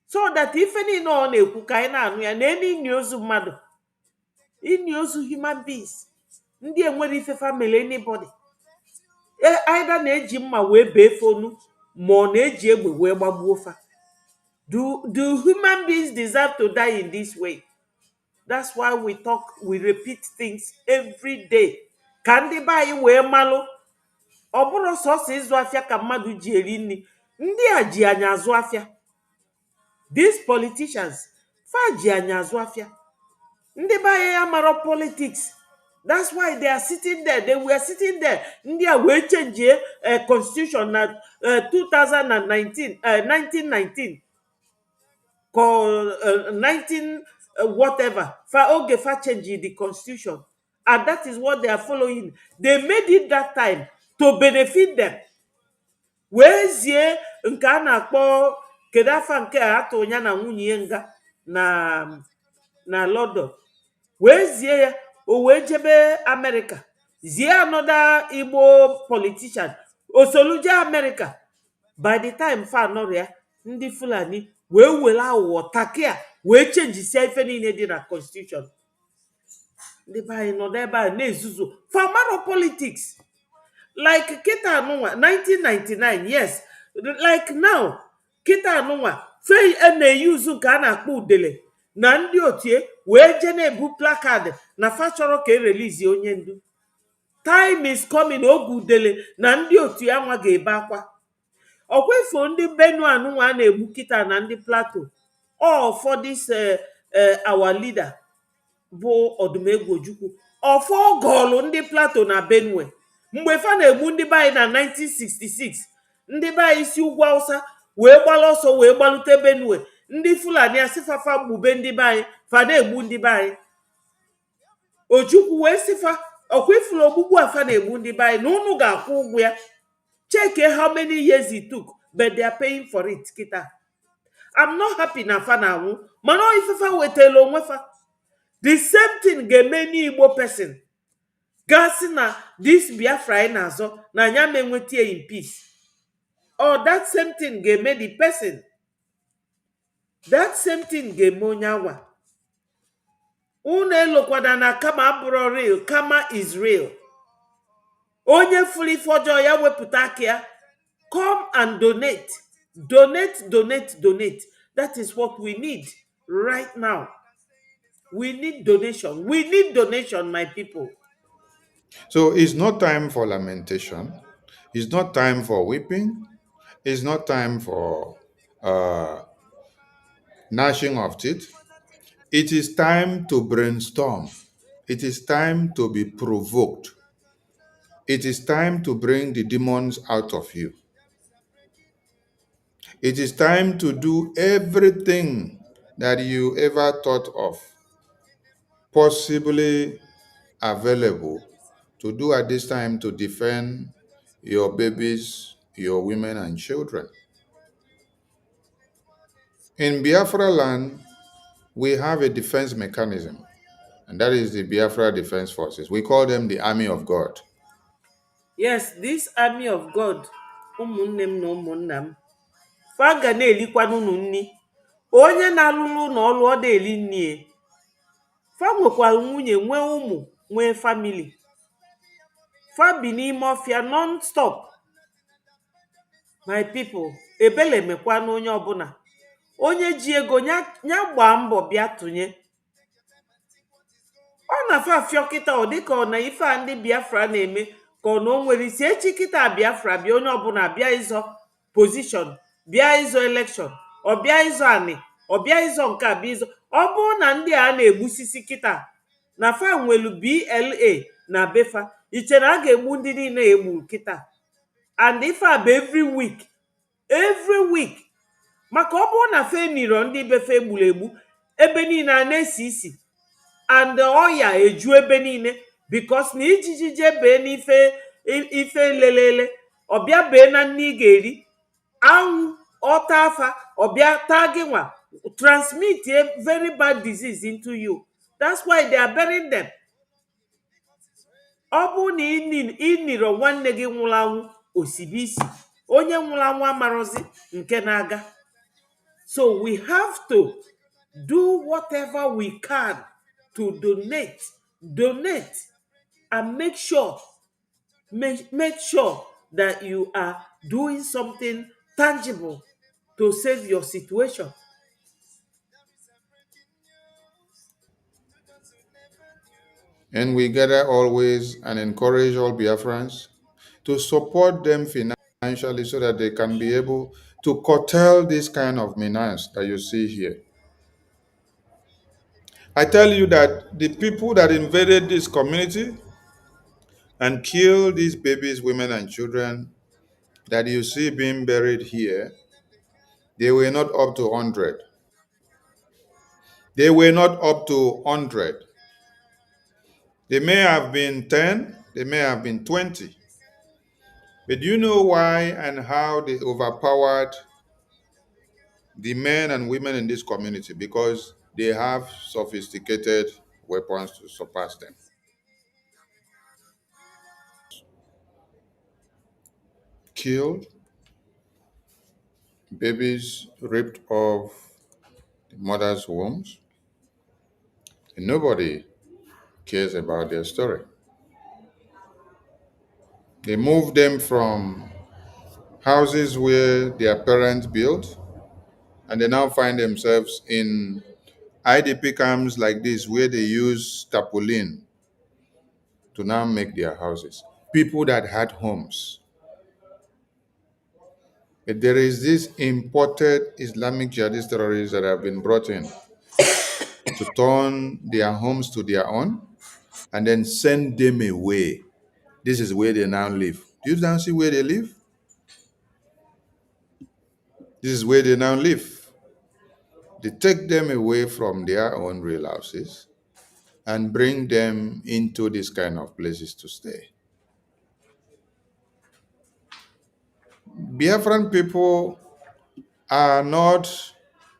So that ife niile ọ na-ekwu ka anyị na-anụ ya na ini ozu mmadụ, ini ozu human beings, ndị enwere ife family anybody. Either na-eji mma wee bee fonu ma ọ na-eji egbe wee gbagbuo fa. Do human beings deserve to die in this way? That's why we repeat things every day. Ka ndị be anyị wee malụ ọ bụrụ sọsọ ịzụ afịa ka mmadụ ji eri nri. Ndị a ji anya azụ afịa. These politicians fa ji anya azụ afịa. Ndị be anyị amaro politics. That's why they are sitting there. They were sitting there. Ndị a wee change constitution na 2019 1919 called 19 whatever fa oge fa change the constitution, and that is what they are following. They made it that time to benefit them. Wee zie nke a na-akpọ kedafa nke atụ ya na nwunye nga na London, wee zie ya o wee jebe America, zie another Igbo politician osoluje America. By the time fa nọrọ ya, ndị Fulani wee were aghụghọ takia wee chenjisia ife niile dị na constitution. Ndị be anyị nọ n'ebe a na-ezuzu famaro politics like kita anụnwa 1999. Yes, like now kita anụnwa fe na-eyuzu nke a na-akpọ udele na ndị otie wee je na-ebu placard na fa chọrọ ka erelizi onye ndu. Time is coming oge udele na ndị otie anwa ga-ebe akwa. Ọkwefo ndị Benue anụnwa a na-egbu kita na ndị Plateau. All for this our leader bụ Odumegwu Ojukwu. Ọfọ gọọlụ ndị Plateau na Benue mgbe fa na-egbu ndị be anyị na 1966. Ndị be anyị si ugwu Hausa wee gbala ọsọ wee gbalute Benue. Ndị Fulani asịfafa gbube ndị be anyị fa na-egbu ndị be anyị. Ojukwu wee sịfa ọkwefuru ogbugbu afa na-egbu ndị be anyị na unu ga-akwụ ụgwọ ya. Check how many years it took, but they are paying for it kita. I'm not happy na fa na anwụ mana ifefa wetele onwe fa. The same thing ga-eme n'Igbo person gasị na this Biafra anyị na-azọ na anya ma enwetie in peace. Or that same thing ga-eme the person. That same thing ga-eme onye awa. Unu elokwada na kama abụrụ real, kama is real. Onye furu ife ọjọọ ya wepụta aka ya. Come and donate. Donate. That is what we need right now. We need donation. We need donation, my people. So it's not time for lamentation. It's not time for weeping. It's not time for gnashing of teeth. It is time to brainstorm. It is time to be provoked. It is time to bring the demons out of you. It is time to do everything that you ever thought of, possibly available, to do at this time to defend your babies, your women and children. In Biafra land, we have a defense mechanism, and that is the Biafra Defense Forces. We call them the Army of God. Yes, this army of God, ụmụnne m na ụmụnna m, fa ga na-elikwanụ unu nni. Onye na-alụlụ na ọlụ ọ na-eli nni e. Fa nwekwara nwunye, nwee ụmụ, nwee famili. Fa bi n'ime ọfịa non-stop. My people, ebele mekwanụ onye ọbụla. Onye ji ego nya gbaa mbọ bịa tụnye. Ọ na-afa afịọ kịta ọ dịka ọ na ife a ndị Biafra na-eme ka ọ na o nwere isi echi kịta Biafra bịa onye ọbụla bịa ịzọ pozishọn, bịa ịzọ elekshọn, ọ bịa ịzọ anị, ọ bịa ịzọ nke a bịa ịzọ. Ọ bụrụ na ndị a na-egbusisi kịta na fa nwelu BLA na befa, iche na a ga-egbu ndị niile egburu kịta. And ife a bụ every week. Maka ọ bụrụ na fe niro ndị befe egburu egbu, ebe niile a na-esi isi and ọya eju ebe niile bikos na ijiji je bee n'ife ife lelele, ọbịa bee na nne ị ga-eri, anwụ ọta afa ọbịa taa gị nwa, transmit a very bad disease into you. That's why they are burying them. Ọ bụ na ịniro nwanne gị nwụrụ anwụ osibe isi, onye nwụrụ anwụ amarozi nke na-aga. So we have to do whatever we can to donate and make sure that you are doing something tangible to save your situation. And we gather always and encourage all Biafrans to support them financially so that they can be able to curtail this kind of menace that you see here. I tell you that the people that invaded this community and killed these babies, women, and children that you see being buried here, they were not up to 100. They were not up to 100. They may have been 10, they may have been 20. But do you know why and how they overpowered the men and women in this community? Because they have sophisticated weapons to surpass them. Killed, babies ripped off the mother's wombs, and nobody cares about their story. They moved them from houses where their parents built, and they now find themselves in IDP camps like this where they use tarpaulin to now make their houses. People that had homes. But there is this imported Islamic jihadist terrorists that have been brought in to turn their homes to their own and then send them away. This is where they now live. Do you now see where they live? This is where they now live. They take them away from their own real houses and bring them into this kind of places to stay. Biafran people are not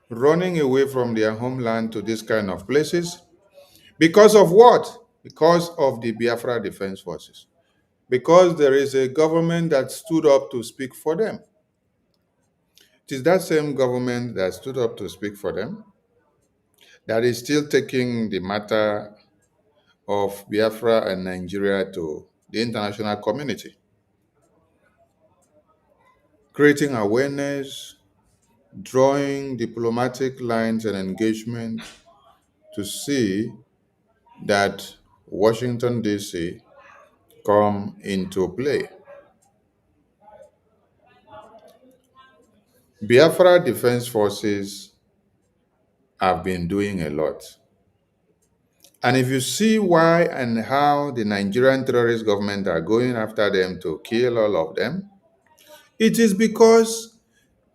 running away from their homeland to this kind of places because of what? Because of the Biafra Defense Forces. Because there is a government that stood up to speak for them. It is that same government that stood up to speak for them that is still taking the matter of Biafra and Nigeria to the international community, creating awareness, drawing diplomatic lines and engagement to see that Washington, D.C. come into play. Biafra Defense Forces have been doing a lot. And if you see why and how the Nigerian terrorist government are going after them to kill all of them, it is because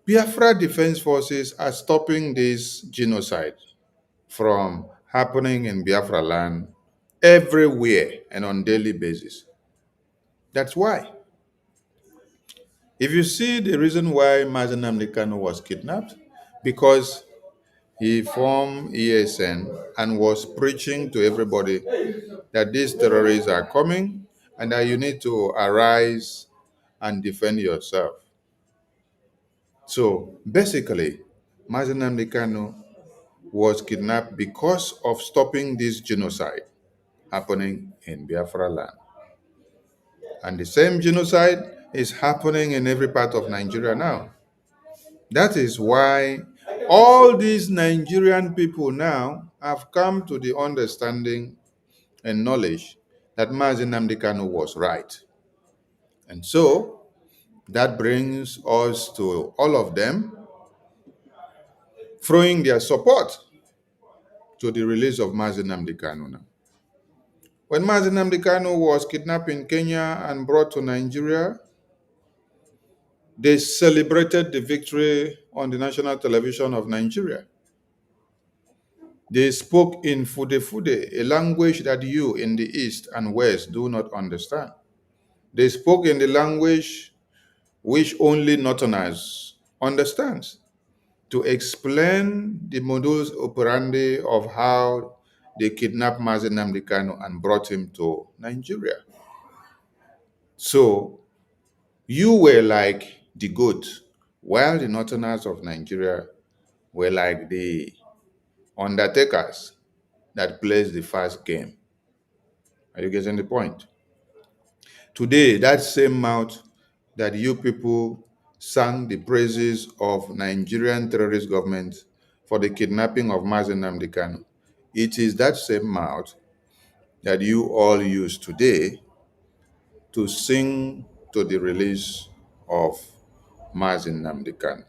Biafra Defense Forces are stopping this genocide from happening in Biafra land everywhere and on daily basis. That's why. If you see the reason why Msen was kidnapped, because he formed ESN and was preaching to everybody that these terrorists are coming and that you need to arise and defend yourself. So basically, Mazen Nnamdi Kanu was kidnapped because of stopping this genocide happening in Biafra land. And the same genocide is happening in every part of Nigeria now. That is why all these Nigerian people now have come to the understanding and knowledge that Mazen Nnamdi Kanu was right. And so that brings us to all of them throwing their support to the release of Mazen Nnamdi Kanu now. When Mazen Nnamdi Kanu was kidnapped in Kenya and brought to Nigeria, they celebrated the victory on the national television of Nigeria. They spoke in Fude Fude, a language that you in the East and West do not understand. They spoke in the language which only Northerners understands, to explain the modus operandi of how they kidnapped Mazen Nnamdi Kanu and brought him to Nigeria. So you were like the goat, while the Northerners of Nigeria were like the undertakers that plays the first game. Are you getting the point? Today, that same mouth that you people sang the praises of Nigerian terrorist government for the kidnapping of Mazen Nnamdi Kanu, it is that same mouth that you all use today to sing to the release of Mazen Nnamdi Kanu.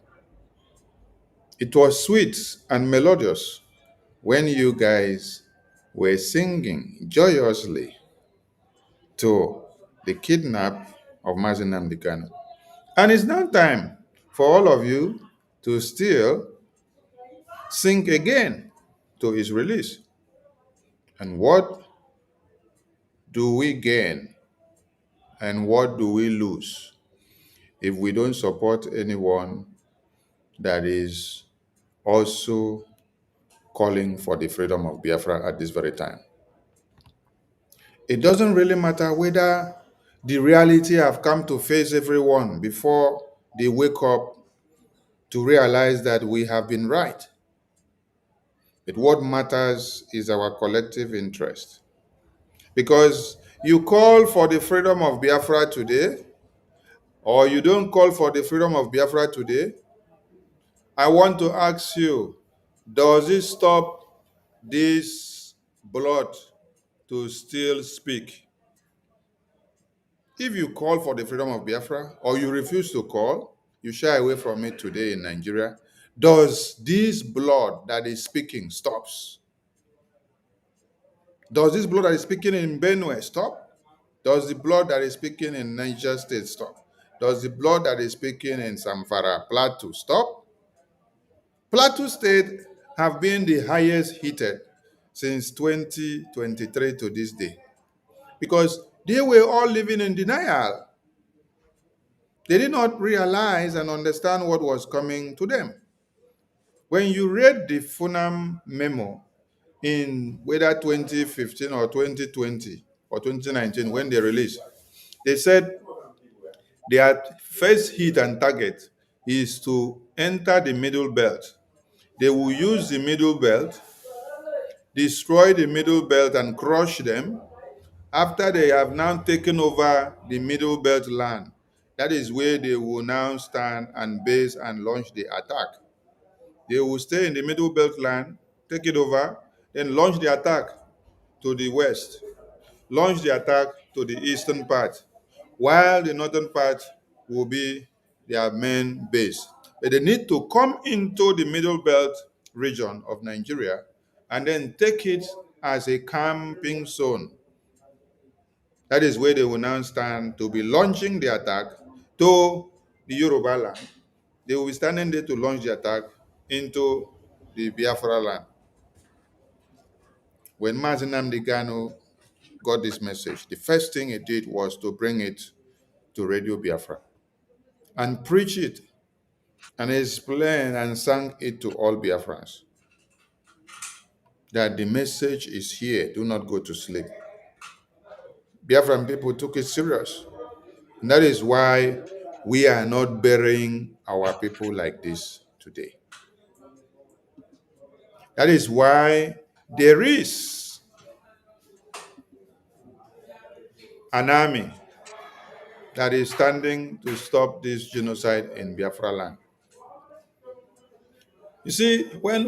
It was sweet and melodious when you guys were singing joyously to the kidnap of Mazen Nnamdi Kanu. And it's now time for all of you to still sing again to his release. And what do we gain and what do we lose if we don't support anyone that is also calling for the freedom of Biafra at this very time? It doesn't really matter whether the reality have come to face everyone before they wake up to realize that we have been right. But what matters is our collective interest. Because you call for the freedom of Biafra today, or you don't call for the freedom of Biafra today, I want to ask you, does it stop this blood to still speak? If you call for the freedom of Biafra, or you refuse to call, you shy away from it today in Nigeria, does this blood that is speaking stops? Does this blood that is speaking in Benue stop? Does the blood that is speaking in Niger State stop? Does the blood that is speaking in Zamfara, Plateau stop? Plateau State have been the highest heated since 2023 to this day because they were all living in denial. They did not realize and understand what was coming to them. When you read the Funam memo in whether 2015 or 2020 or 2019 when they released, they said their first hit and target is to enter the middle belt. They will use the middle belt, destroy the middle belt and crush them. After they have now taken over the middle belt land, that is where they will now stand and base and launch the attack. They will stay in the middle belt land, take it over, then launch the attack to the west, launch the attack to the eastern part, while the northern part will be their main base. But they need to come into the middle belt region of Nigeria and then take it as a camping zone. That is where they will now stand to be launching the attack to the Yoruba land. They will be standing there to launch the attack into the Biafra land. When Mazen Nnamdi Kanu got this message, the first thing he did was to bring it to Radio Biafra and preach it and explain and sang it to all Biafrans. that the message is here. Do not go to sleep. Biafran people took it serious. And that is why we are not burying our people like this today. That is why there is an army that is standing to stop this genocide in Biafra land. You see, when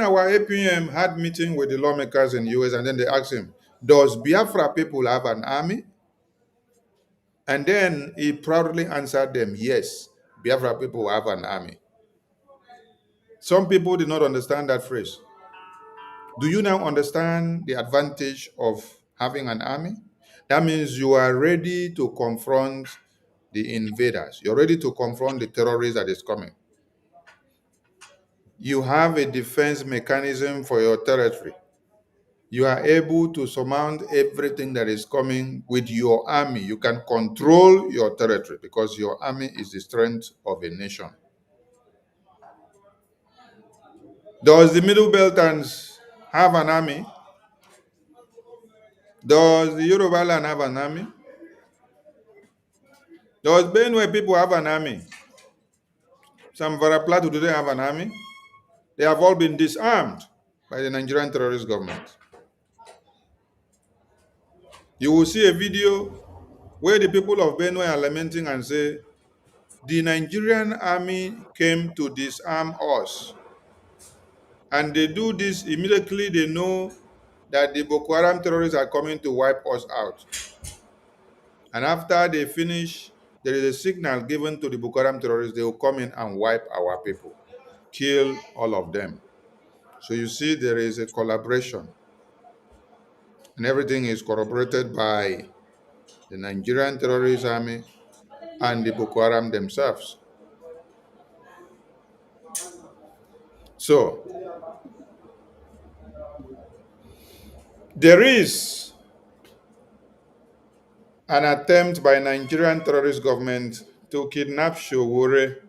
our APM had meeting with the lawmakers in the US, and then they asked him, does Biafra people have an army? And then he proudly answered them, yes, Biafra people have an army. Some people did not understand that phrase. Do you now understand the advantage of having an army? That means you are ready to confront the invaders. You're ready to confront the terrorist that is coming. You have a defense mechanism for your territory. You are able to surmount everything that is coming with your army. You can control your territory because your army is the strength of a nation. Does the Middle Beltans have an army? Does the Yoruba land have an army? Does Benue people have an army? Some Plateau, do they have an army? They have all been disarmed by the Nigerian terrorist government. You will see a video where the people of Benue are lamenting and say, the Nigerian army came to disarm us. And they do this immediately they know that the Boko Haram terrorists are coming to wipe us out. And after they finish, there is a signal given to the Boko Haram terrorists, they will come in and wipe our people, kill all of them. So you see there is a collaboration. And everything is corroborated by the Nigerian terrorist army and the Boko Haram themselves. So there is an attempt by Nigerian terrorist government to kidnap Showore.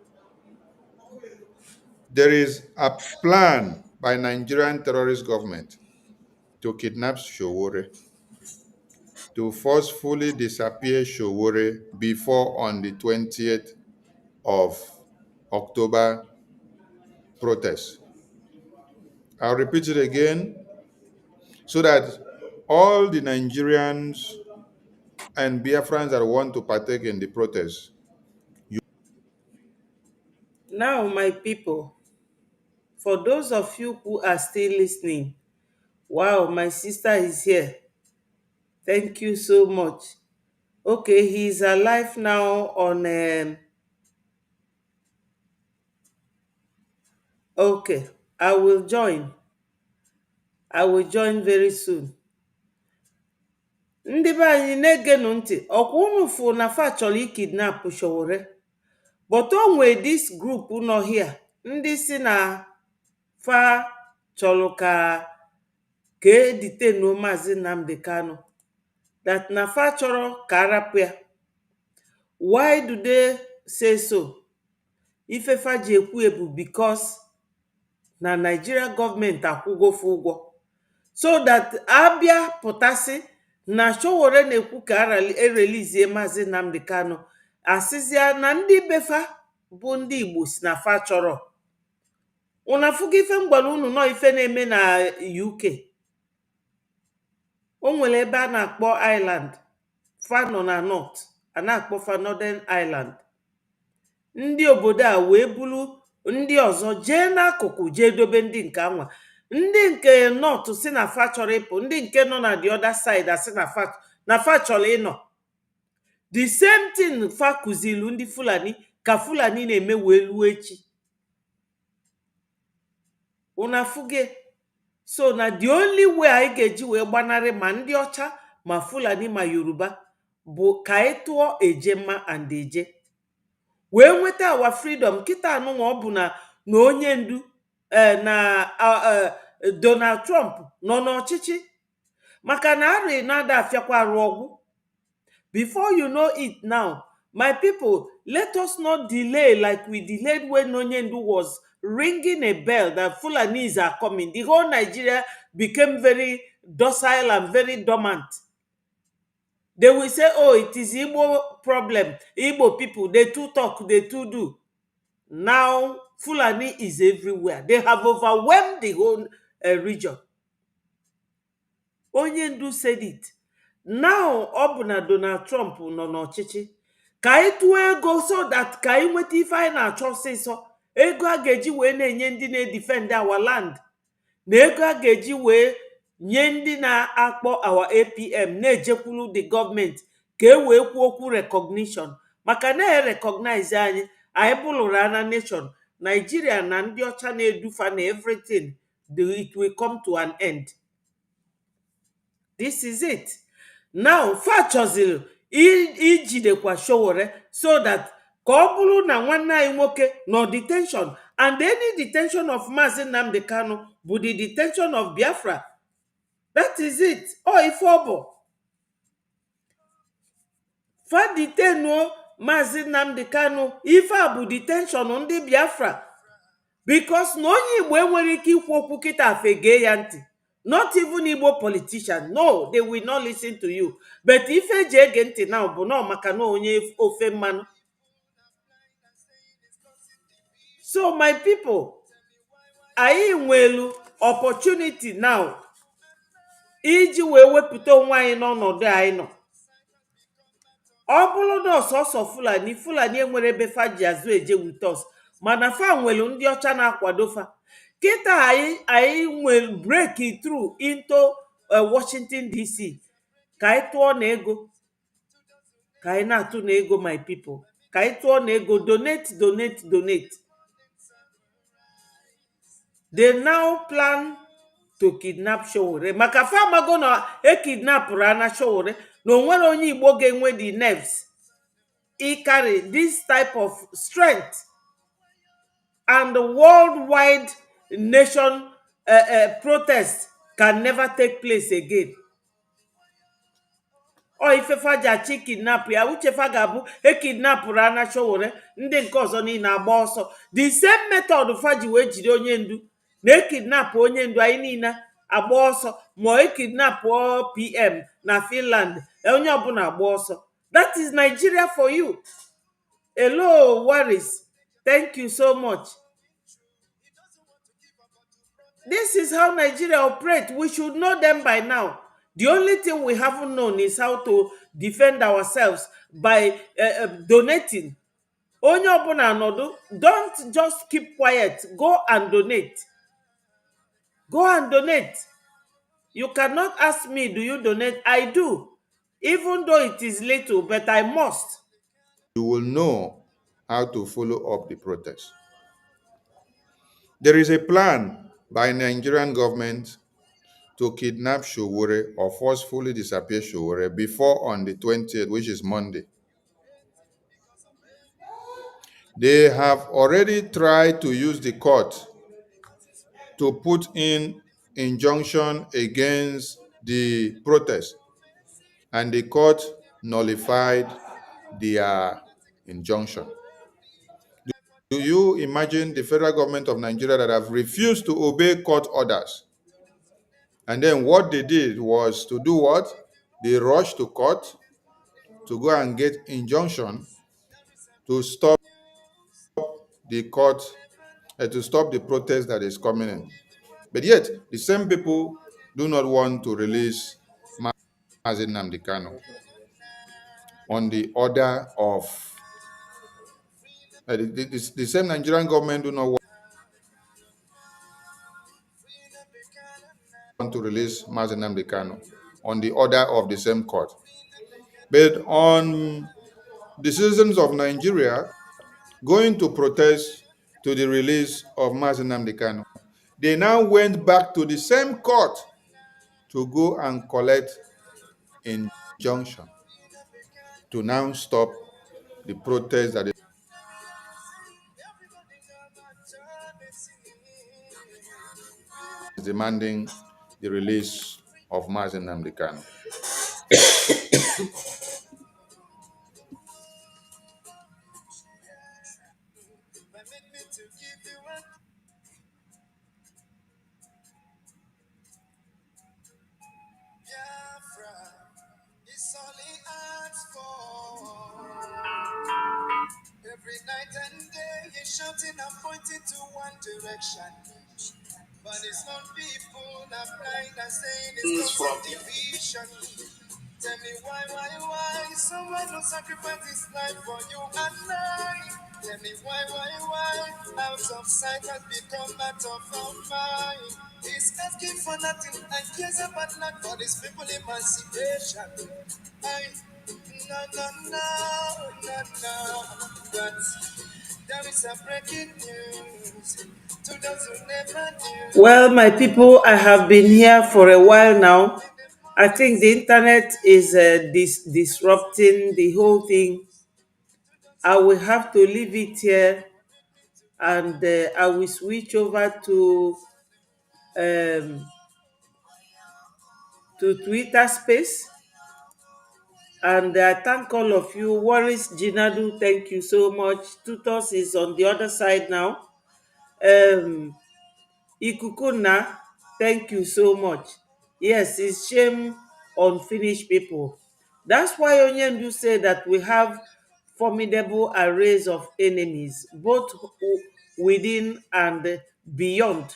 There is a plan by Nigerian terrorist government to kidnap Showore, to forcefully disappear Showore before on the 20th of October protest. I'll repeat it again so that all the Nigerians and Biafrans that want to partake in the protest. Now, my people, for those of you who are still listening, wow, my sister is here. Thank you so much. Okay, he's alive now on okay, I will join. I will join very soon. Ndị be anyị na-egenu ntị, ọkwa unu fụ na fa chọrọ ikidnap Showore, but o nwee this group nọ here ndị si na fa chọrọ ka editenuo Maazị Nnamdi Kanu, that na fa chọrọ ka arapụ ya. Why do they say so? Ife fa ji ekwu ebu because na Nigeria gọọmenti akwụgofe ụgwọ, so that abịa pụtasị na Showore na-ekwu ka erelizie Maazị Nnamdi Kanu, asịzịa na ndị befa bụ ndị Igbo si na fa chọrọ. Unu afụgo ife mgbara unu nọ ife na-eme na UK. O nwere ebe a na-akpọ Ireland, fa nọ na North, a na-akpọ fa Northern Ireland. Ndị obodo a wee bulu ndị ọzọ jee n'akụkụ jee dobe ndị nke anwa. Ndị nke North si na fa chọrọ ịpụ, ndị nke nọ na the other side asị na fa chọrọ ịnọ. The same thing fa kụzilu ndị Fulani ka Fulani na-eme wee luo echi. Unu afụge? So na the only way anyị ga-eji wee gbanarị ma ndị ọcha ma Fulani ma Yoruba bụ ka anyị tụọ Ejemma and Eje wee nweta our freedom. Kịta anụnwa ọ bụ na onye ndu na Donald Trump nọ n'ọchịchị, maka na arị na-ada afịakwa arụ ọgwụ. Before you know it now, my people, let us not delay like we delayed when Onyendu was ringing a bell that Fulanis are coming. The whole Nigeria became very docile and very dormant. They will say, oh, it is Igbo problem. Igbo people, they too talk, they too do. Now, Fulani is everywhere. They have overwhelmed the whole region. Onye ndu said it. Now, ọ bụ na Donald Trump nọ n'ọchịchị. Ka anyị tụọ ego so that ka anyị nweta ife anyị na-achọ ọsịsọ. Ego a ga-eji wee na-enye ndị na-edefend our land. Na ego a ga-eji wee nye ndị na-akpọ our APM na-ejekwuru the gọọmenti ka e wee kwuo okwu recognition. Maka na recognize anyị bụlụrụ ana nation. Nigeria na ndị ọcha na-edufa na everything, it will come to an end. This is it. Now, fa chọziri ijidekwa Sowore so that ka ọ bụrụ na nwanne anyị nwoke nọ detention, and any detention of Mazi Nnamdi Kanu bụ the detention of Biafra. That is it. Ife ọ bụ. Fa detenuo Mazi Nnamdi Kanu, ife a bụ detention ndị Biafra. Because na onye Igbo enwere ike ikwu okwu kịta fegee ya ntị. Not even Igbo politician. No, they will not listen to you. But if eji ege ntị now bụ no maka na onye ofe mmanụ. So my people, anyị nwelu opportunity now iji wee wepụta onwe anyị n'ọnọdụ anyị nọ. Ọ bụrụ na ọsọsọ Fulani enwere ebe fa ji azụ eje with us, mana fa nwelu ndị ọcha na-akwado fa. Kita anyị will break it through into Washington DC. Ka anyị tụọ na ego. Ka anyị na-atụ na ego, my people. Ka anyị tụọ na ego, donate. They now plan to kidnap Sowore. Maka fa amago na kidnapụrụ ana Sowore na onwere onye Igbo ga-enwe the nerves carry this type of strength. And the worldwide nation protest can never take place again. Ifefa ji kidnap ya, uchefa ga-abụ kidnapụrụ ana Sowore, ndị nke ọzọ niile agba ọsọ. The same method faji wee jide onye ndu na kidnap onye ndu anyị niile agba ọsọ, ma kidnap PM na Finland, onye ọbụla agba ọsọ. That is Nigeria for you. Hello, Waris. Thank you so much. This is how Nigeria operates. We should know them by now. The only thing we haven't known is how to defend ourselves by donating. Onye ọbụla nọdụ, don't just keep quiet. Go and donate. Go and donate. You cannot ask me, do you donate? I do. Even though it is little, but I must. You will know how to follow up the protest. There is a plan by Nigerian government to kidnap Sowore or forcefully disappear Sowore before on the 20th, which is Monday. They have already tried to use the court to put in injunction against the protest, and the court nullified their injunction. Do you imagine the federal government of Nigeria that have refused to obey court orders? And then what they did was to do what? They rushed to court to go and get injunction to stop the court, to stop the protest that is coming in. But yet, the same people do not want to release Mazi Nnamdi Kanu on the order of the same Nigerian government do not want to release Mazi Nnamdi Kanu on the order of the same court. But on the citizens of Nigeria going to protest to the release of Msen Nnamdi Kanu, they now went back to the same court to go and collect injunction to now stop the protest that is demanding the release of Msen Nnamdi Kanu. Every night and day he's shouting and pointing to one direction. But his own people are blind and saying it's from division. Tell me why? Someone will sacrifice his life for you and I. Tell me why? Out of sight has become out of mind. He's asking for nothing and cares about not for his people emancipation. I, no. But there is a breaking news to those who never knew. Well, my people, I have been here for a while now. I think the internet is disrupting the whole thing. I will have to leave it here, and I will switch over um, to Twitter Space. And I thank all of you. Waris Jinadu, thank you so much. Tutos is on the other side now. Um, Ikukuna, thank you so much. Yes, it's shame on Finnish people. That's why Onyendu said that we have formidable arrays of enemies, both within and beyond.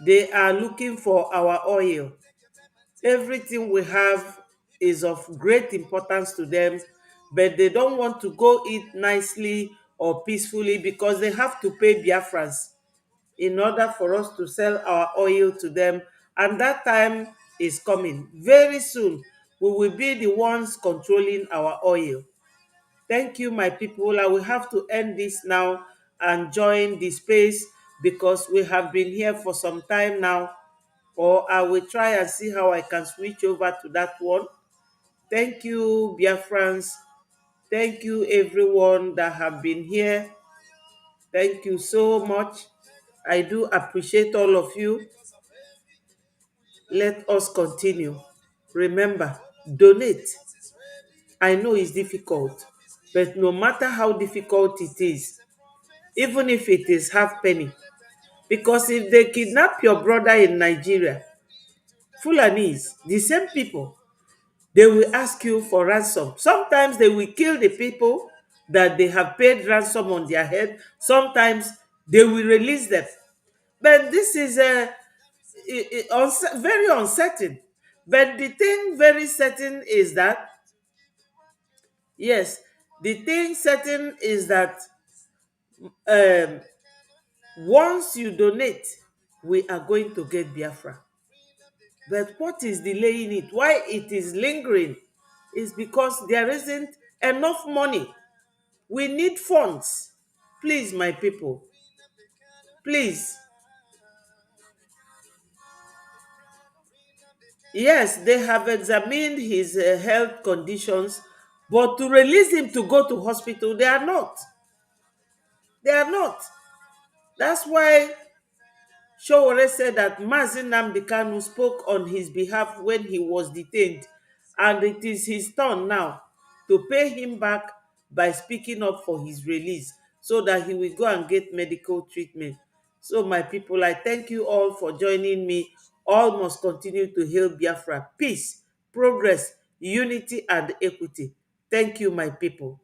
They are looking for our oil. Everything we have is of great importance to them, but they don't want to go it nicely or peacefully because they have to pay Biafrans in order for us to sell our oil to them. And that time is coming. Very soon, we will be the ones controlling our oil. Thank you, my people. I will have to end this now and join the space because we have been here for some time now. Or I will try and see how I can switch over to that one. Thank you, Biafrans. Thank you, everyone that have been here. Thank you so much. I do appreciate all of you. Let us continue. Remember, donate. I know it's difficult, but no matter how difficult it is, even if it is half penny, because if they kidnap your brother in Nigeria, Fulanis, the same people, they will ask you for ransom. Sometimes they will kill the people that they have paid ransom on their head. Sometimes they will release them. But this is very uncertain. But the thing very certain is that, yes, the thing certain is that um, once you donate, we are going to get Biafra. But what is delaying it? Why it is lingering is because there isn't enough money. We need funds. Please, my people, please. Yes, they have examined his health conditions, but to release him to go to hospital, they are not. They are not. That's why Showore said that Mazi Nnamdi Kanu spoke on his behalf when he was detained, and it is his turn now to pay him back by speaking up for his release so that he will go and get medical treatment. So, my people, I thank you all for joining me. All must continue to hail Biafra. Peace, progress, unity, and equity. Thank you, my people.